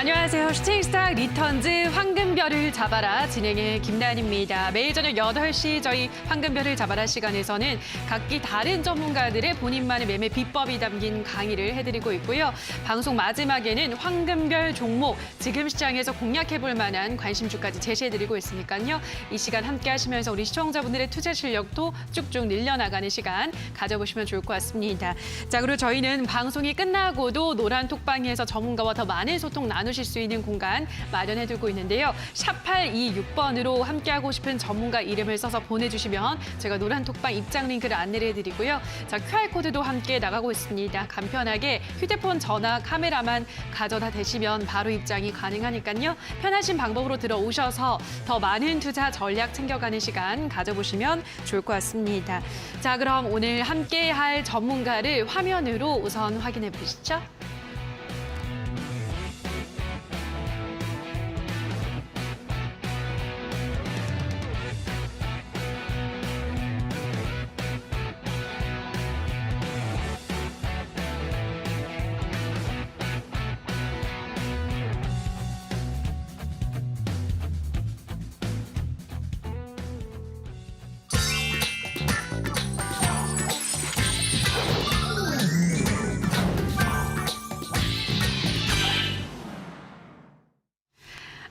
안녕하세요. 슈팅스타 리턴즈 황금별을 잡아라 진행의 김나연입니다. 매일 저녁 8시 저희 황금별을 잡아라 시간에서는 각기 다른 전문가들의 본인만의 매매 비법이 담긴 강의를 해드리고 있고요. 방송 마지막에는 황금별 종목, 지금 시장에서 공략해볼 만한 관심주까지 제시해드리고 있으니까요. 이 시간 함께 하시면서 우리 시청자분들의 투자 실력도 쭉쭉 늘려나가는 시간 가져보시면 좋을 것 같습니다. 자, 그리고 저희는 방송이 끝나고도 노란 톡방에서 전문가와 더 많은 소통 나누실 수 있는 공간 마련해두고 있는데요. 샵 826번으로 함께하고 싶은 전문가 이름을 써서 보내주시면 제가 노란 톡방 입장 링크를 안내를 해드리고요. 자, QR코드도 함께 나가고 있습니다. 간편하게 휴대폰, 전화, 카메라만 가져다 대시면 바로 입장이 가능하니까요. 편하신 방법으로 들어오셔서 더 많은 투자 전략 챙겨가는 시간 가져보시면 좋을 것 같습니다. 자, 그럼 오늘 함께할 전문가를 화면으로 우선 확인해 보시죠.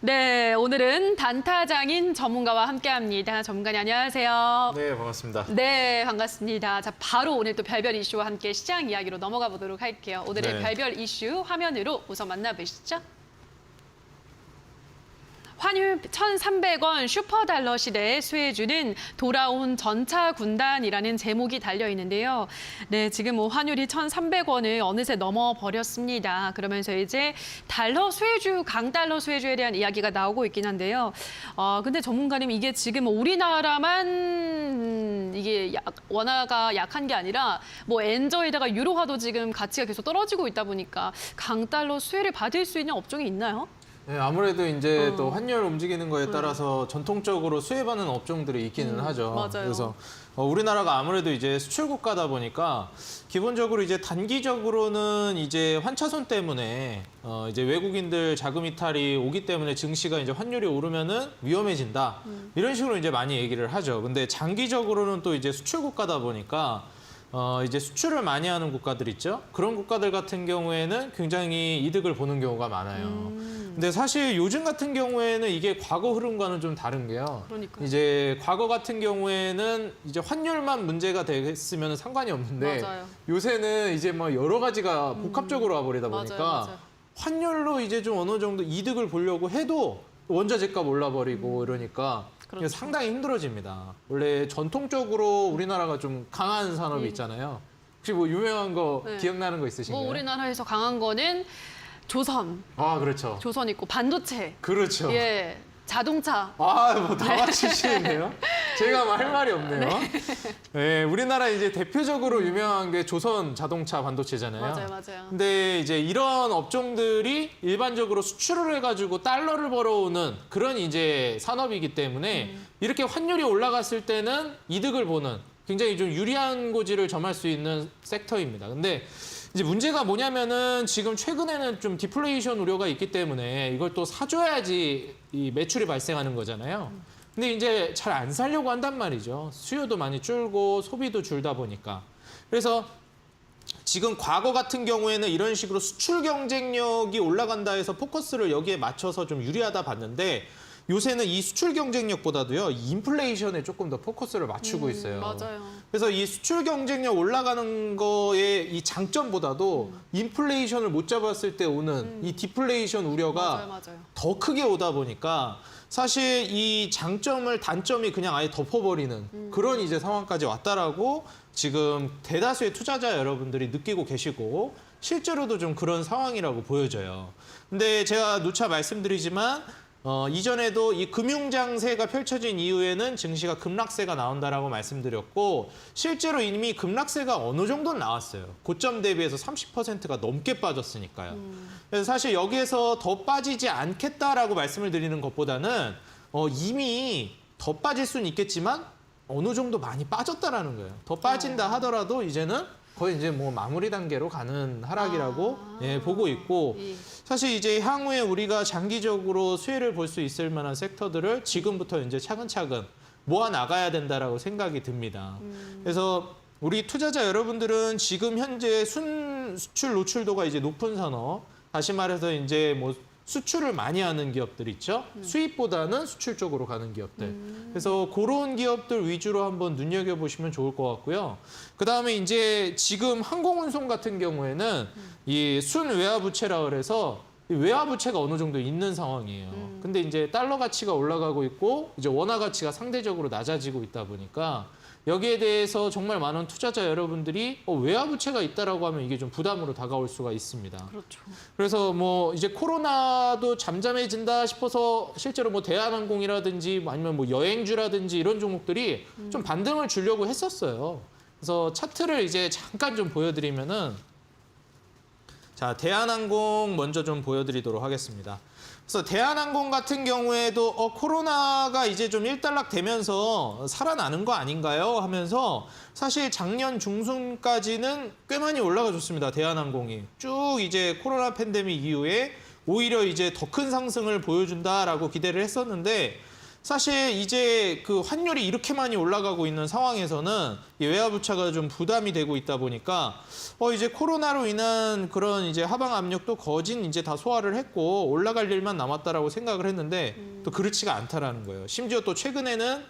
네, 오늘은 단타장인 전문가와 함께합니다. 전문가님 안녕하세요. 네, 반갑습니다. 네, 반갑습니다. 자, 바로 오늘 또 별별 이슈와 함께 시장 이야기로 넘어가 보도록 할게요. 오늘의 네. 별별 이슈 화면으로 우선 만나보시죠. 환율 1,300원 슈퍼달러 시대의 수혜주는 돌아온 전차 군단이라는 제목이 달려 있는데요. 네, 지금 환율이 1,300원을 어느새 넘어버렸습니다. 그러면서 이제 달러 수혜주, 강달러 수혜주에 대한 이야기가 나오고 있긴 한데요. 근데 전문가님 이게 지금 우리나라만 이게 원화가 약한 게 아니라 뭐 엔저에다가 유로화도 지금 가치가 계속 떨어지고 있다 보니까 강달러 수혜를 받을 수 있는 업종이 있나요? 네, 아무래도 이제 또 환율 움직이는 거에 따라서 전통적으로 수혜받는 업종들이 있기는 하죠. 맞아요. 그래서 우리나라가 아무래도 이제 수출 국가다 보니까 기본적으로 이제 단기적으로는 이제 환차손 때문에 이제 외국인들 자금 이탈이 오기 때문에 증시가 이제 환율이 오르면은 위험해진다. 이런 식으로 이제 많이 얘기를 하죠. 근데 장기적으로는 또 이제 수출 국가다 보니까 이제 수출을 많이 하는 국가들 있죠. 그런 국가들 같은 경우에는 굉장히 이득을 보는 경우가 많아요. 근데 사실 요즘 같은 경우에는 이게 과거 흐름과는 좀 다른 게요. 그러니까요. 이제 과거 같은 경우에는 이제 환율만 문제가 됐으면 상관이 없는데 맞아요. 요새는 이제 뭐 여러 가지가 복합적으로 와버리다 보니까 맞아요. 환율로 이제 좀 어느 정도 이득을 보려고 해도 원자재값 올라버리고 이러니까 그렇죠. 상당히 힘들어집니다. 원래 전통적으로 우리나라가 좀 강한 산업이 있잖아요. 혹시 뭐 유명한 거 네. 기억나는 거 있으신가요? 뭐 우리나라에서 강한 거는 조선, 아, 그렇죠. 조선 있고 반도체, 그렇죠. 예, 자동차. 아, 뭐 다 맞추시네요. 제가 뭐 할 말이 없네요. 네, 우리나라 이제 대표적으로 유명한 게 조선 자동차 반도체잖아요. 맞아요. 근데 이제 이런 업종들이 일반적으로 수출을 해가지고 달러를 벌어오는 그런 이제 산업이기 때문에 이렇게 환율이 올라갔을 때는 이득을 보는 굉장히 좀 유리한 고지를 점할 수 있는 섹터입니다. 근데 이제 문제가 뭐냐면은 지금 최근에는 좀 디플레이션 우려가 있기 때문에 이걸 또 사줘야지 이 매출이 발생하는 거잖아요. 근데 이제 잘 안 사려고 한단 말이죠. 수요도 많이 줄고 소비도 줄다 보니까. 그래서 지금 과거 같은 경우에는 이런 식으로 수출 경쟁력이 올라간다 해서 포커스를 여기에 맞춰서 좀 유리하다 봤는데 요새는 이 수출 경쟁력보다도요, 이 인플레이션에 조금 더 포커스를 맞추고 있어요. 맞아요. 그래서 이 수출 경쟁력 올라가는 거의 이 장점보다도 인플레이션을 못 잡았을 때 오는 이 디플레이션 우려가 맞아요. 더 크게 오다 보니까 사실 이 장점을 단점이 그냥 아예 덮어버리는 그런 이제 상황까지 왔다라고 지금 대다수의 투자자 여러분들이 느끼고 계시고 실제로도 좀 그런 상황이라고 보여져요. 근데 제가 누차 말씀드리지만 이전에도 이 금융장세가 펼쳐진 이후에는 증시가 급락세가 나온다라고 말씀드렸고 실제로 이미 급락세가 어느 정도는 나왔어요. 고점 대비해서 30%가 넘게 빠졌으니까요. 그래서 사실 여기에서 더 빠지지 않겠다라고 말씀을 드리는 것보다는 이미 더 빠질 수는 있겠지만 어느 정도 많이 빠졌다라는 거예요. 더 빠진다 하더라도 이제는 거의 이제 뭐 마무리 단계로 가는 하락이라고 보고 있고 예. 사실 이제 향후에 우리가 장기적으로 수혜를 볼 수 있을 만한 섹터들을 지금부터 이제 차근차근 모아 나가야 된다라고 생각이 듭니다. 그래서 우리 투자자 여러분들은 지금 현재 수출 노출도가 이제 높은 산업, 다시 말해서 이제 뭐 수출을 많이 하는 기업들 있죠. 수입보다는 수출 쪽으로 가는 기업들. 그래서 그런 기업들 위주로 한번 눈여겨보시면 좋을 것 같고요. 그다음에 이제 지금 항공운송 같은 경우에는 이 순외화부채라 그래서 이 외화부채가 어느 정도 있는 상황이에요. 근데 이제 달러 가치가 올라가고 있고 이제 원화 가치가 상대적으로 낮아지고 있다 보니까 여기에 대해서 정말 많은 투자자 여러분들이 외화부채가 있다라고 하면 이게 좀 부담으로 다가올 수가 있습니다. 그렇죠. 그래서 뭐 이제 코로나도 잠잠해진다 싶어서 실제로 뭐 대한항공이라든지 아니면 뭐 여행주라든지 이런 종목들이 좀 반등을 주려고 했었어요. 그래서 차트를 이제 잠깐 좀 보여드리면은 자, 대한항공 먼저 좀 보여드리도록 하겠습니다. 그래서 대한항공 같은 경우에도 코로나가 이제 좀 일단락되면서 살아나는 거 아닌가요? 하면서 사실 작년 중순까지는 꽤 많이 올라가줬습니다. 대한항공이. 쭉 이제 코로나 팬데믹 이후에 오히려 이제 더 큰 상승을 보여준다라고 기대를 했었는데 사실 이제 그 환율이 이렇게 많이 올라가고 있는 상황에서는 이 외화부채가 좀 부담이 되고 있다 보니까 이제 코로나로 인한 그런 이제 하방 압력도 거진 이제 다 소화를 했고 올라갈 일만 남았다라고 생각을 했는데 또 그렇지가 않다라는 거예요. 심지어 또 최근에는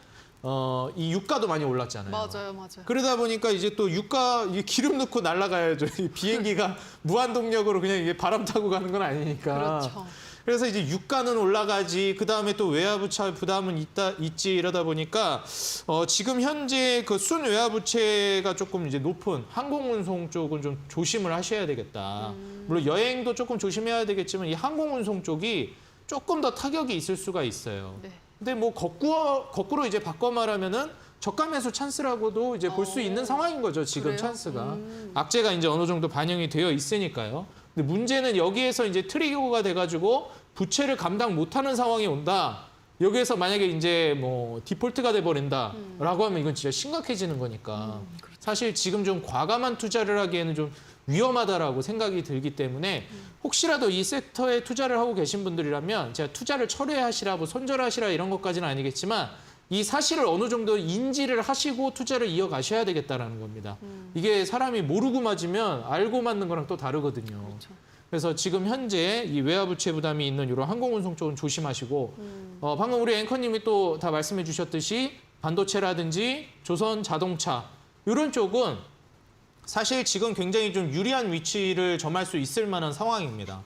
이 유가도 많이 올랐잖아요. 맞아요. 그러다 보니까 이제 또 유가 기름 넣고 날아가야죠. 이 비행기가 무한동력으로 그냥 이게 바람 타고 가는 건 아니니까. 그렇죠. 그래서 이제 유가는 올라가지, 그 다음에 또 외화부채 부담은 있지 이러다 보니까 지금 현재 그 순외화부채가 조금 이제 높은 항공운송 쪽은 좀 조심을 하셔야 되겠다. 물론 여행도 조금 조심해야 되겠지만 이 항공운송 쪽이 조금 더 타격이 있을 수가 있어요. 네. 근데 뭐 거꾸로 이제 바꿔 말하면은 저가 매수 찬스라고도 이제 볼 수 있는 상황인 거죠. 지금 그래요? 찬스가. 악재가 이제 어느 정도 반영이 되어 있으니까요. 근데 문제는 여기에서 이제 트리거가 돼가지고 부채를 감당 못하는 상황이 온다. 여기에서 만약에 이제 뭐 디폴트가 돼버린다라고 하면 이건 진짜 심각해지는 거니까. 그렇죠. 사실 지금 좀 과감한 투자를 하기에는 좀 위험하다라고 생각이 들기 때문에 혹시라도 이 섹터에 투자를 하고 계신 분들이라면 제가 투자를 철회하시라, 뭐 손절하시라 이런 것까지는 아니겠지만 이 사실을 어느 정도 인지를 하시고 투자를 이어가셔야 되겠다라는 겁니다. 이게 사람이 모르고 맞으면 알고 맞는 거랑 또 다르거든요. 그렇죠. 그래서 지금 현재 이 외화부채 부담이 있는 이런 항공운송 쪽은 조심하시고 방금 우리 앵커님이 또 다 말씀해 주셨듯이 반도체라든지 조선 자동차 이런 쪽은 사실 지금 굉장히 좀 유리한 위치를 점할 수 있을 만한 상황입니다.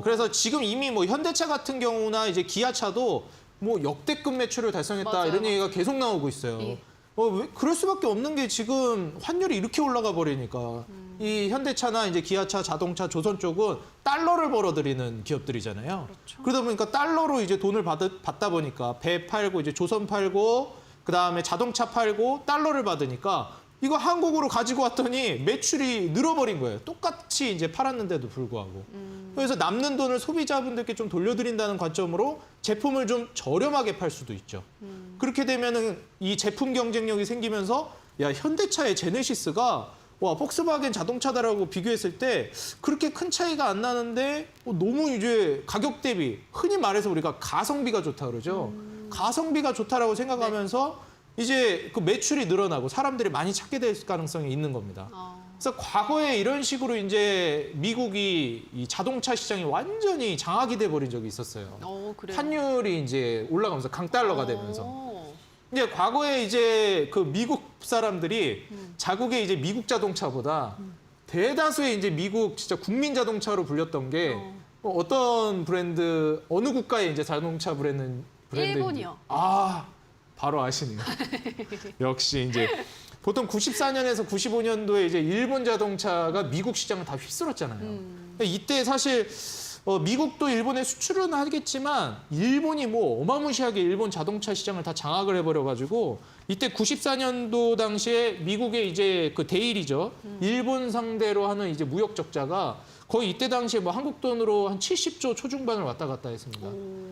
그래서 지금 이미 뭐 현대차 같은 경우나 이제 기아차도 뭐 역대급 매출을 달성했다 맞아요, 이런 얘기가 계속 나오고 있어요. 예. 왜 그럴 수밖에 없는 게 지금 환율이 이렇게 올라가 버리니까 이 현대차나 이제 기아차, 자동차, 조선 쪽은 달러를 벌어들이는 기업들이잖아요. 그렇죠. 그러다 보니까 달러로 이제 돈을 받다 보니까 배 팔고 이제 조선 팔고 그 다음에 자동차 팔고 달러를 받으니까 이거 한국으로 가지고 왔더니 매출이 늘어버린 거예요. 똑같이 이제 팔았는데도 불구하고. 그래서 남는 돈을 소비자분들께 좀 돌려드린다는 관점으로 제품을 좀 저렴하게 팔 수도 있죠. 그렇게 되면은 이 제품 경쟁력이 생기면서 야, 현대차의 제네시스가 와, 폭스바겐 자동차다라고 비교했을 때 그렇게 큰 차이가 안 나는데 너무 이제 가격 대비 흔히 말해서 우리가 가성비가 좋다 그러죠. 가성비가 좋다라고 생각하면서 이제 그 매출이 늘어나고 사람들이 많이 찾게 될 가능성이 있는 겁니다. 그래서 과거에 이런 식으로 이제 미국이 이 자동차 시장이 완전히 장악이 돼 버린 적이 있었어요. 그래요. 환율이 이제 올라가면서 강달러가 되면서. 이제 과거에 이제 그 미국 사람들이 자국의 이제 미국 자동차보다 대다수의 이제 미국 진짜 국민 자동차로 불렸던 게 어떤 브랜드, 어느 국가의 이제 자동차 브랜드인지. 일본이요. 바로 아시네요. 역시 이제 보통 94년에서 95년도에 이제 일본 자동차가 미국 시장을 다 휩쓸었잖아요. 이때 사실 미국도 일본에 수출은 하겠지만 일본이 뭐 어마무시하게 일본 자동차 시장을 다 장악을 해버려가지고 이때 94년도 당시에 미국의 이제 그 대일이죠. 일본 상대로 하는 이제 무역 적자가 거의 이때 당시에 뭐 한국 돈으로 한 70조 초중반을 왔다 갔다 했습니다.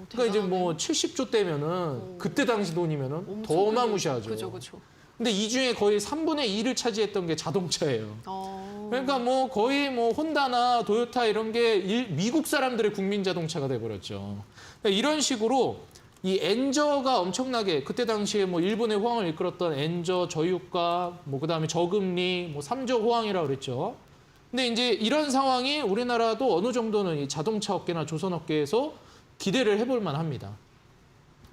그러니까 이제 뭐 70조 대면은 그때 당시 돈이면은 더 어마무시하죠. 그죠. 근데 이 중에 거의 3분의 2를 차지했던 게 자동차예요. 그러니까 뭐 거의 뭐 혼다나 도요타 이런 게 미국 사람들의 국민 자동차가 돼버렸죠. 그러니까 이런 식으로 이 엔저가 엄청나게 그때 당시에 뭐 일본의 호황을 이끌었던 엔저, 저유가, 뭐 그다음에 저금리, 뭐 3조 호황이라고 그랬죠. 근데 이제 이런 상황이 우리나라도 어느 정도는 이 자동차 업계나 조선 업계에서 기대를 해볼 만합니다.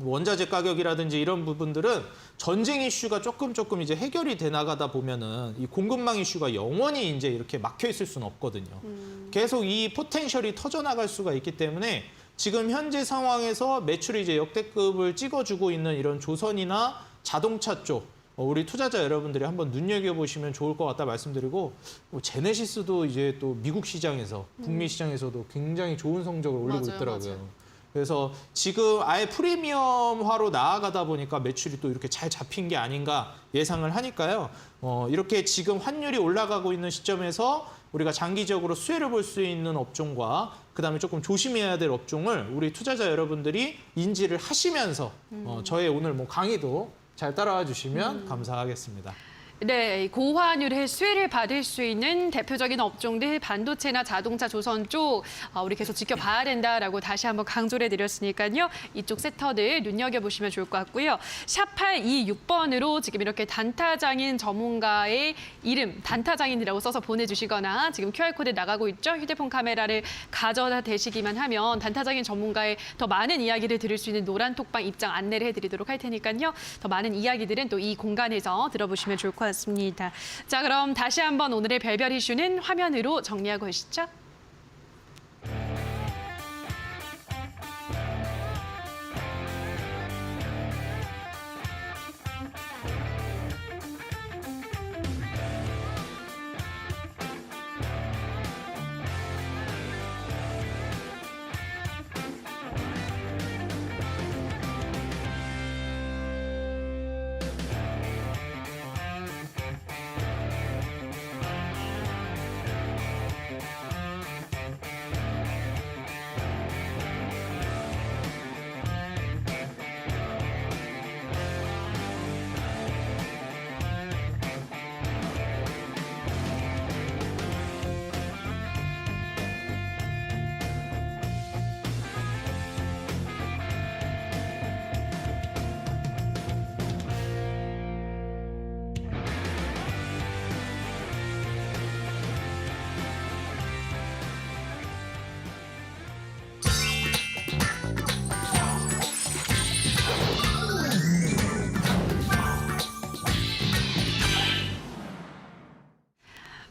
원자재 가격이라든지 이런 부분들은 전쟁 이슈가 조금 이제 해결이 돼 나가다 보면은 이 공급망 이슈가 영원히 이제 이렇게 막혀 있을 수는 없거든요. 계속 이 포텐셜이 터져 나갈 수가 있기 때문에 지금 현재 상황에서 매출이 이제 역대급을 찍어주고 있는 이런 조선이나 자동차 쪽 우리 투자자 여러분들이 한번 눈여겨보시면 좋을 것 같다 말씀드리고 제네시스도 이제 또 미국 시장에서 북미 시장에서도 굉장히 좋은 성적을 올리고 맞아요, 있더라고요. 맞아요. 그래서 지금 아예 프리미엄화로 나아가다 보니까 매출이 또 이렇게 잘 잡힌 게 아닌가 예상을 하니까요. 이렇게 지금 환율이 올라가고 있는 시점에서 우리가 장기적으로 수혜를 볼 수 있는 업종과 그다음에 조금 조심해야 될 업종을 우리 투자자 여러분들이 인지를 하시면서 저의 오늘 뭐 강의도 잘 따라와 주시면 감사하겠습니다. 네, 고환율의 수혜를 받을 수 있는 대표적인 업종들 반도체나 자동차, 조선 쪽 우리 계속 지켜봐야 된다라고 다시 한번 강조를 해드렸으니까요. 이쪽 섹터들 눈여겨보시면 좋을 것 같고요. 샵 826번으로 지금 이렇게 단타장인 전문가의 이름, 단타장인이라고 써서 보내주시거나 지금 QR코드 나가고 있죠. 휴대폰 카메라를 가져다 대시기만 하면 단타장인 전문가의 더 많은 이야기를 들을 수 있는 노란 톡방 입장 안내를 해드리도록 할 테니까요. 더 많은 이야기들은 또 이 공간에서 들어보시면 좋을 것 같습니다. 자, 그럼 다시 한번 오늘의 별별 이슈는 화면으로 정리하고 오시죠.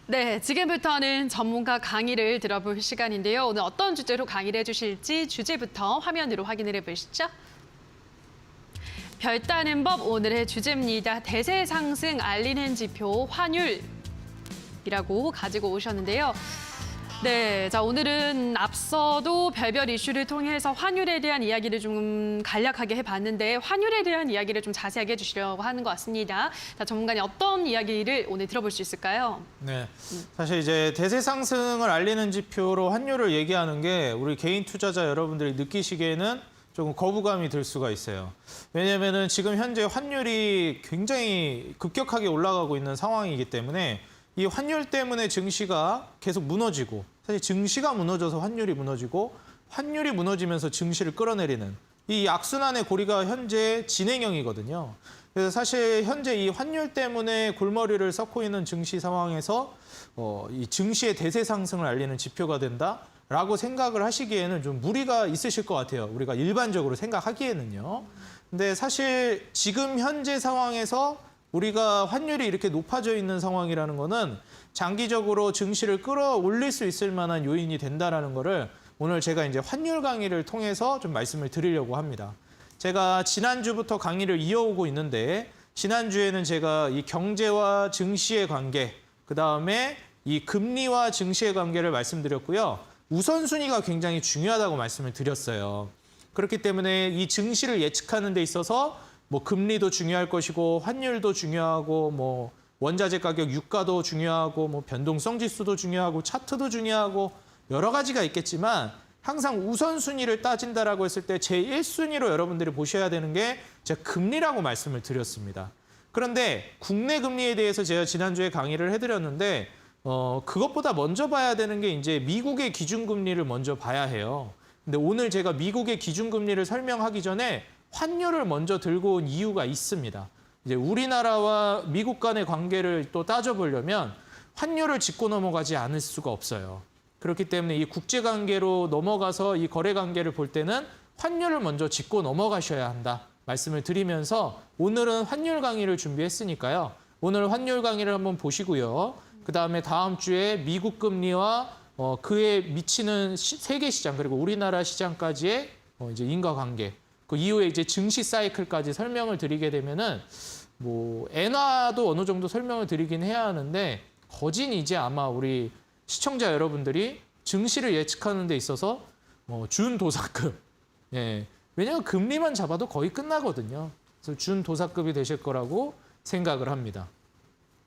네, 지금부터는 전문가 강의를 들어볼 시간인데요. 오늘 어떤 주제로 강의를 해주실지 주제부터 화면으로 확인을 해보시죠. 별 따는 법 오늘의 주제입니다. 대세 상승 알리는 지표 환율이라고 가지고 오셨는데요. 네, 자 오늘은 앞서도 별별 이슈를 통해서 환율에 대한 이야기를 좀 간략하게 해봤는데 환율에 대한 이야기를 좀 자세하게 해주시려고 하는 것 같습니다. 자, 전문가님 어떤 이야기를 오늘 들어볼 수 있을까요? 네, 사실 이제 대세 상승을 알리는 지표로 환율을 얘기하는 게 우리 개인 투자자 여러분들이 느끼시기에는 조금 거부감이 들 수가 있어요. 왜냐하면은 지금 현재 환율이 굉장히 급격하게 올라가고 있는 상황이기 때문에 이 환율 때문에 증시가 계속 무너지고 사실 증시가 무너져서 환율이 무너지고 환율이 무너지면서 증시를 끌어내리는 이 악순환의 고리가 현재 진행형이거든요. 그래서 사실 현재 이 환율 때문에 골머리를 썩고 있는 증시 상황에서 이 증시의 대세 상승을 알리는 지표가 된다라고 생각을 하시기에는 좀 무리가 있으실 것 같아요. 우리가 일반적으로 생각하기에는요. 근데 사실 지금 현재 상황에서 우리가 환율이 이렇게 높아져 있는 상황이라는 거는 장기적으로 증시를 끌어올릴 수 있을 만한 요인이 된다라는 거를 오늘 제가 이제 환율 강의를 통해서 좀 말씀을 드리려고 합니다. 제가 지난주부터 강의를 이어오고 있는데 지난주에는 제가 이 경제와 증시의 관계, 그다음에 이 금리와 증시의 관계를 말씀드렸고요. 우선순위가 굉장히 중요하다고 말씀을 드렸어요. 그렇기 때문에 이 증시를 예측하는 데 있어서 뭐 금리도 중요할 것이고 환율도 중요하고 뭐 원자재 가격 유가도 중요하고 뭐 변동성 지수도 중요하고 차트도 중요하고 여러 가지가 있겠지만 항상 우선순위를 따진다라고 했을 때 제1순위로 여러분들이 보셔야 되는 게 제가 금리라고 말씀을 드렸습니다. 그런데 국내 금리에 대해서 제가 지난주에 강의를 해드렸는데 그것보다 먼저 봐야 되는 게 이제 미국의 기준금리를 먼저 봐야 해요. 근데 오늘 제가 미국의 기준금리를 설명하기 전에 환율을 먼저 들고 온 이유가 있습니다. 이제 우리나라와 미국 간의 관계를 또 따져보려면 환율을 짚고 넘어가지 않을 수가 없어요. 그렇기 때문에 이 국제관계로 넘어가서 이 거래관계를 볼 때는 환율을 먼저 짚고 넘어가셔야 한다. 말씀을 드리면서 오늘은 환율 강의를 준비했으니까요. 오늘 환율 강의를 한번 보시고요. 그다음에 다음 주에 미국 금리와 그에 미치는 세계 시장 그리고 우리나라 시장까지의 이제 인과관계. 그 이후에 이제 증시 사이클까지 설명을 드리게 되면은 뭐 엔화도 어느 정도 설명을 드리긴 해야 하는데 거진 이제 아마 우리 시청자 여러분들이 증시를 예측하는 데 있어서 준도사급. 예. 왜냐하면 금리만 잡아도 거의 끝나거든요. 그래서 준도사급이 되실 거라고 생각을 합니다.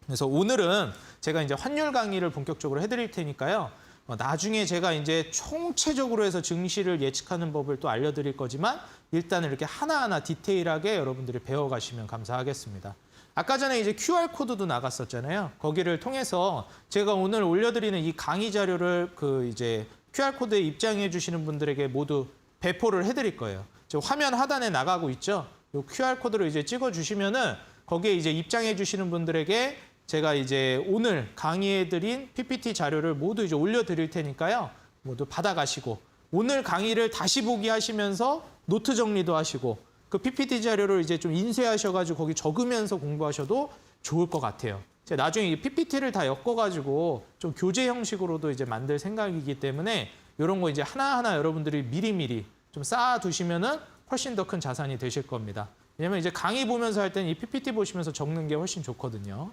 그래서 오늘은 제가 이제 환율 강의를 본격적으로 해드릴 테니까요. 나중에 제가 이제 총체적으로 해서 증시를 예측하는 법을 또 알려드릴 거지만 일단 이렇게 하나하나 디테일하게 여러분들이 배워가시면 감사하겠습니다. 아까 전에 이제 QR코드도 나갔었잖아요. 거기를 통해서 제가 오늘 올려드리는 이 강의 자료를 그 이제 QR코드에 입장해 주시는 분들에게 모두 배포를 해드릴 거예요. 저 화면 하단에 나가고 있죠. 이 QR코드를 이제 찍어주시면은 거기에 이제 입장해 주시는 분들에게 제가 이제 오늘 강의해드린 PPT 자료를 모두 이제 올려드릴 테니까요. 모두 받아가시고 오늘 강의를 다시 보기 하시면서 노트 정리도 하시고 그 PPT 자료를 이제 좀 인쇄하셔가지고 거기 적으면서 공부하셔도 좋을 것 같아요. 제가 나중에 이 PPT를 다 엮어가지고 좀 교재 형식으로도 이제 만들 생각이기 때문에 이런 거 이제 하나하나 여러분들이 미리미리 좀 쌓아두시면은 훨씬 더 큰 자산이 되실 겁니다. 왜냐면 이제 강의 보면서 할 때는 이 PPT 보시면서 적는 게 훨씬 좋거든요.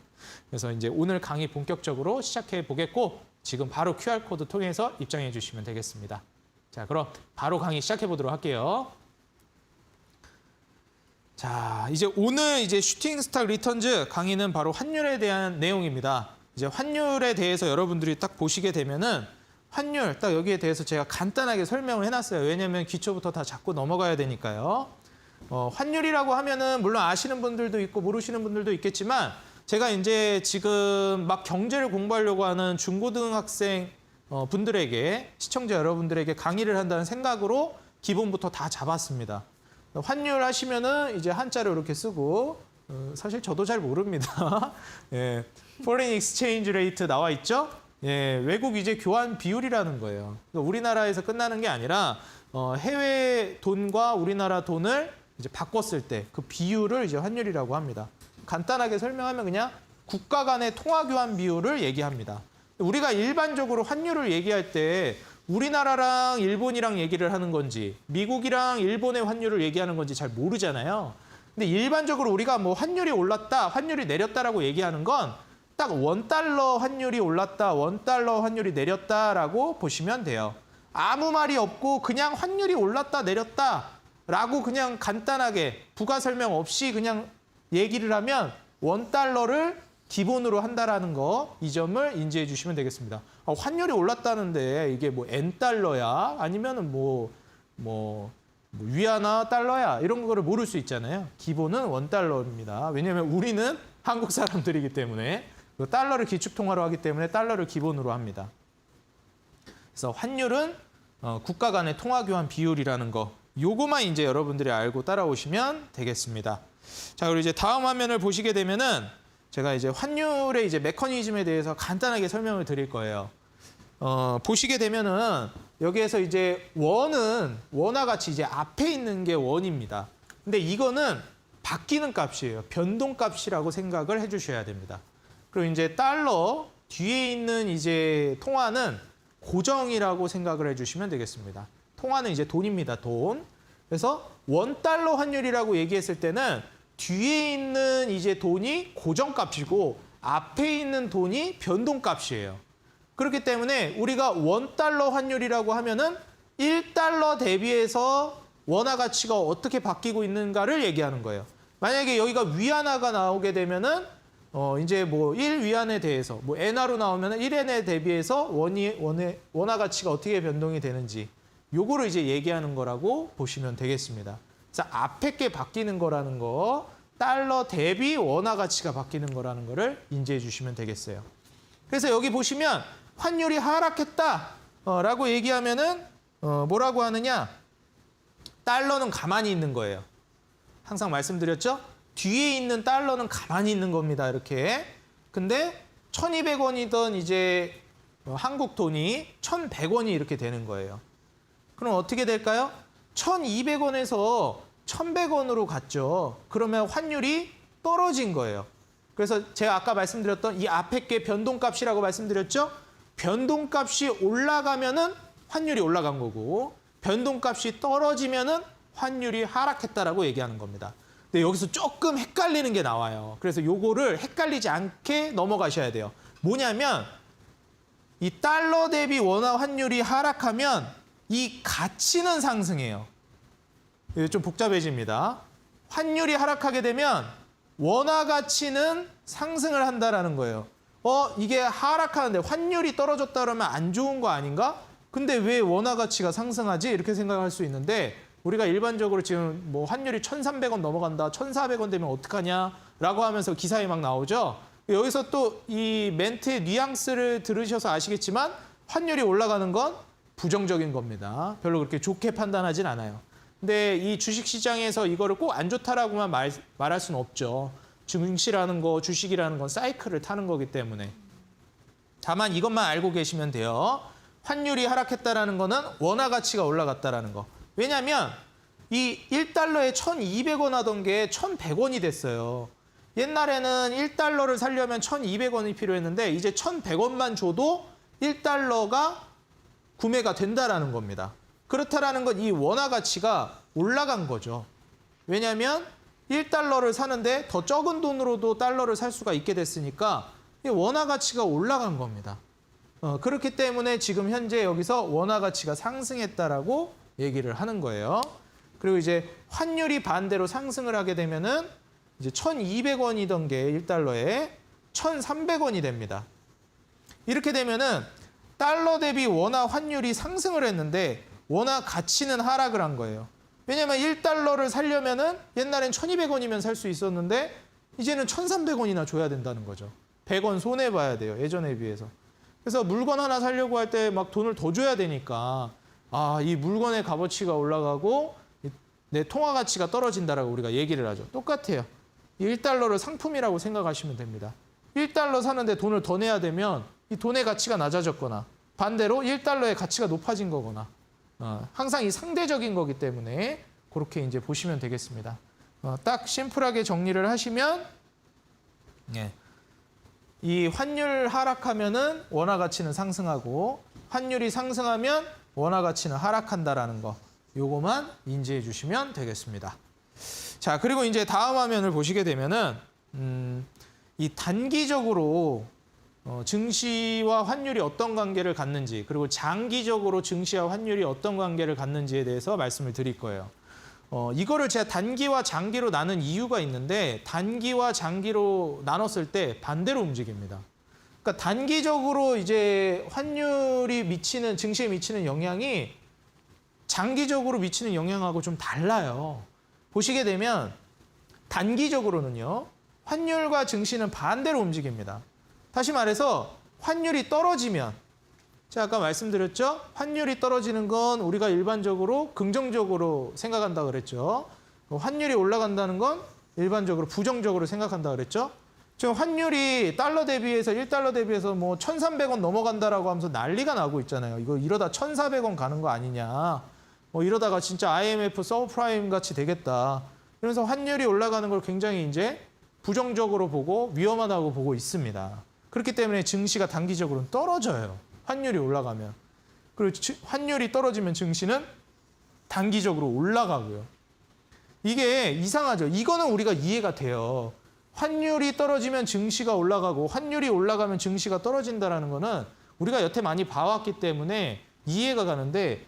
그래서 이제 오늘 강의 본격적으로 시작해 보겠고 지금 바로 QR코드 통해서 입장해 주시면 되겠습니다. 자, 그럼 바로 강의 시작해 보도록 할게요. 자, 이제 오늘 이제 슈팅 스탁 리턴즈 강의는 바로 환율에 대한 내용입니다. 이제 환율에 대해서 여러분들이 딱 보시게 되면은 환율 딱 여기에 대해서 제가 간단하게 설명을 해놨어요. 왜냐하면 기초부터 다 잡고 넘어가야 되니까요. 환율이라고 하면은 물론 아시는 분들도 있고 모르시는 분들도 있겠지만 제가 이제 지금 막 경제를 공부하려고 하는 중고등학생 분들에게 시청자 여러분들에게 강의를 한다는 생각으로 기본부터 다 잡았습니다. 환율 하시면은 이제 한자로 이렇게 쓰고 사실 저도 잘 모릅니다. 예, Foreign Exchange Rate 나와 있죠? 예, 외국 이제 교환 비율이라는 거예요. 그러니까 우리나라에서 끝나는 게 아니라 해외 돈과 우리나라 돈을 이제 바꿨을 때 그 비율을 이제 환율이라고 합니다. 간단하게 설명하면 그냥 국가 간의 통화 교환 비율을 얘기합니다. 우리가 일반적으로 환율을 얘기할 때 우리나라랑 일본이랑 얘기를 하는 건지 미국이랑 일본의 환율을 얘기하는 건지 잘 모르잖아요. 근데 일반적으로 우리가 뭐 환율이 올랐다, 환율이 내렸다라고 얘기하는 건 딱 원달러 환율이 올랐다, 원달러 환율이 내렸다라고 보시면 돼요. 아무 말이 없고 그냥 환율이 올랐다, 내렸다라고 그냥 간단하게 부가 설명 없이 그냥 얘기를 하면 원달러를 기본으로 한다라는 거, 이 점을 인지해 주시면 되겠습니다. 환율이 올랐다는데 이게 뭐 N달러야? 아니면은 뭐 위안화 달러야? 이런 거를 모를 수 있잖아요. 기본은 원달러입니다. 왜냐하면 우리는 한국 사람들이기 때문에 달러를 기축통화로 하기 때문에 달러를 기본으로 합니다. 그래서 환율은 국가 간의 통화 교환 비율이라는 거, 요거만 이제 여러분들이 알고 따라오시면 되겠습니다. 자, 그리고 이제 다음 화면을 보시게 되면은 제가 이제 환율의 이제 메커니즘에 대해서 간단하게 설명을 드릴 거예요. 보시게 되면은 여기에서 이제 원은 원화 가치 이제 앞에 있는 게 원입니다. 근데 이거는 바뀌는 값이에요. 변동값이라고 생각을 해주셔야 됩니다. 그리고 이제 달러 뒤에 있는 이제 통화는 고정이라고 생각을 해주시면 되겠습니다. 통화는 이제 돈입니다. 돈. 그래서 원달러 환율이라고 얘기했을 때는 뒤에 있는 이제 돈이 고정값이고 앞에 있는 돈이 변동값이에요. 그렇기 때문에 우리가 원달러 환율이라고 하면은 1달러 대비해서 원화 가치가 어떻게 바뀌고 있는가를 얘기하는 거예요. 만약에 여기가 위안화가 나오게 되면은 이제 뭐 1위안에 대해서 뭐 엔화로 나오면은 1엔에 대비해서 원화 가치가 어떻게 변동이 되는지 요거를 이제 얘기하는 거라고 보시면 되겠습니다. 그래서 앞에 게 바뀌는 거라는 거, 달러 대비 원화 가치가 바뀌는 거라는 거를 인지해 주시면 되겠어요. 그래서 여기 보시면 환율이 하락했다라고 얘기하면은 뭐라고 하느냐? 달러는 가만히 있는 거예요. 항상 말씀드렸죠? 뒤에 있는 달러는 가만히 있는 겁니다. 이렇게. 근데 1,200원이던 이제 한국 돈이 1,100원이 이렇게 되는 거예요. 그럼 어떻게 될까요? 1,200원에서 1,100원으로 갔죠. 그러면 환율이 떨어진 거예요. 그래서 제가 아까 말씀드렸던 이 앞에 게 변동값이라고 말씀드렸죠? 변동값이 올라가면은 환율이 올라간 거고 변동값이 떨어지면은 환율이 하락했다라고 얘기하는 겁니다. 근데 여기서 조금 헷갈리는 게 나와요. 그래서 요거를 헷갈리지 않게 넘어가셔야 돼요. 뭐냐면 이 달러 대비 원화 환율이 하락하면 이 가치는 상승해요. 이게 좀 복잡해집니다. 환율이 하락하게 되면 원화 가치는 상승을 한다라는 거예요. 이게 하락하는데 환율이 떨어졌다 그러면 안 좋은 거 아닌가? 근데 왜 원화 가치가 상승하지? 이렇게 생각할 수 있는데 우리가 일반적으로 지금 뭐 환율이 1,300원 넘어간다, 1,400원 되면 어떡하냐라고 하면서 기사에 막 나오죠. 여기서 또 이 멘트의 뉘앙스를 들으셔서 아시겠지만 환율이 올라가는 건 부정적인 겁니다. 별로 그렇게 좋게 판단하진 않아요. 근데 이 주식시장에서 이거를 꼭 안 좋다라고만 말할 수는 없죠. 증시라는 거, 주식이라는 건 사이클을 타는 거기 때문에. 다만 이것만 알고 계시면 돼요. 환율이 하락했다라는 거는 원화 가치가 올라갔다라는 거. 왜냐하면 이 1달러에 1,200원 하던 게 1,100원이 됐어요. 옛날에는 1달러를 살려면 1,200원이 필요했는데 이제 1,100원만 줘도 1달러가 구매가 된다라는 겁니다. 그렇다라는 건 이 원화 가치가 올라간 거죠. 왜냐하면 1달러를 사는데 더 적은 돈으로도 달러를 살 수가 있게 됐으니까 이 원화 가치가 올라간 겁니다. 그렇기 때문에 지금 현재 여기서 원화 가치가 상승했다라고 얘기를 하는 거예요. 그리고 이제 환율이 반대로 상승을 하게 되면은 이제 1,200원이던 게 1달러에 1,300원이 됩니다. 이렇게 되면은 달러 대비 원화 환율이 상승을 했는데 원화 가치는 하락을 한 거예요. 왜냐면 1달러를 살려면은 옛날엔 1,200원이면 살 수 있었는데 이제는 1,300원이나 줘야 된다는 거죠. 100원 손해 봐야 돼요. 예전에 비해서. 그래서 물건 하나 사려고 할 때 막 돈을 더 줘야 되니까 이 물건의 값어치가 올라가고 내 통화 가치가 떨어진다라고 우리가 얘기를 하죠. 똑같아요. 1달러를 상품이라고 생각하시면 됩니다. 1달러 사는데 돈을 더 내야 되면 이 돈의 가치가 낮아졌거나 반대로 1달러의 가치가 높아진 거거나 항상 이 상대적인 거기 때문에 그렇게 이제 보시면 되겠습니다. 딱 심플하게 정리를 하시면 이 환율 하락하면은 원화 가치는 상승하고 환율이 상승하면 원화 가치는 하락한다라는 거. 요거만 인지해 주시면 되겠습니다. 자, 그리고 이제 다음 화면을 보시게 되면은 이 단기적으로 증시와 환율이 어떤 관계를 갖는지 그리고 장기적으로 증시와 환율이 어떤 관계를 갖는지에 대해서 말씀을 드릴 거예요. 이거를 제가 단기와 장기로 나눈 이유가 있는데 단기와 장기로 나눴을 때 반대로 움직입니다. 그러니까 단기적으로 이제 환율이 미치는 증시에 미치는 영향이 장기적으로 미치는 영향하고 좀 달라요. 보시게 되면 단기적으로는요. 환율과 증시는 반대로 움직입니다. 다시 말해서 환율이 떨어지면 제가 아까 말씀드렸죠. 환율이 떨어지는 건 우리가 일반적으로 긍정적으로 생각한다 그랬죠. 환율이 올라간다는 건 일반적으로 부정적으로 생각한다 그랬죠. 지금 환율이 달러 대비해서 1달러 대비해서 뭐 1,300원 넘어간다라고 하면서 난리가 나고 있잖아요. 이거 이러다 1,400원 가는 거 아니냐. 이러다가 진짜 IMF 서브프라임 같이 되겠다. 이러면서 환율이 올라가는 걸 굉장히 이제 부정적으로 보고 위험하다고 보고 있습니다. 그렇기 때문에 증시가 단기적으로는 떨어져요. 환율이 올라가면. 그리고 환율이 떨어지면 증시는 단기적으로 올라가고요. 이게 이상하죠. 이거는 우리가 이해가 돼요. 환율이 떨어지면 증시가 올라가고 환율이 올라가면 증시가 떨어진다는 거는 우리가 여태 많이 봐왔기 때문에 이해가 가는데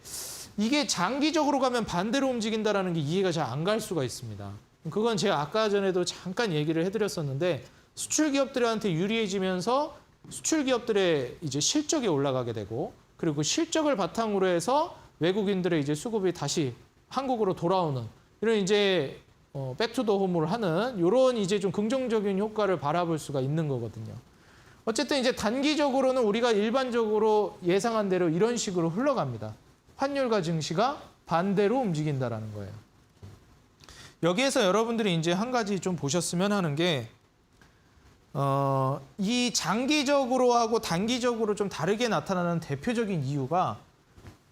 이게 장기적으로 가면 반대로 움직인다는 게 이해가 잘 안 갈 수가 있습니다. 그건 제가 아까 전에도 잠깐 얘기를 해드렸었는데 수출 기업들한테 유리해지면서 수출 기업들의 이제 실적이 올라가게 되고 그리고 그 실적을 바탕으로 해서 외국인들의 이제 수급이 다시 한국으로 돌아오는 이런 이제 백투더홈을 하는 이런 이제 좀 긍정적인 효과를 바라볼 수가 있는 거거든요. 어쨌든 이제 단기적으로는 우리가 일반적으로 예상한 대로 이런 식으로 흘러갑니다. 환율과 증시가 반대로 움직인다라는 거예요. 여기에서 여러분들이 이제 한 가지 좀 보셨으면 하는 게 이 장기적으로 하고 단기적으로 좀 다르게 나타나는 대표적인 이유가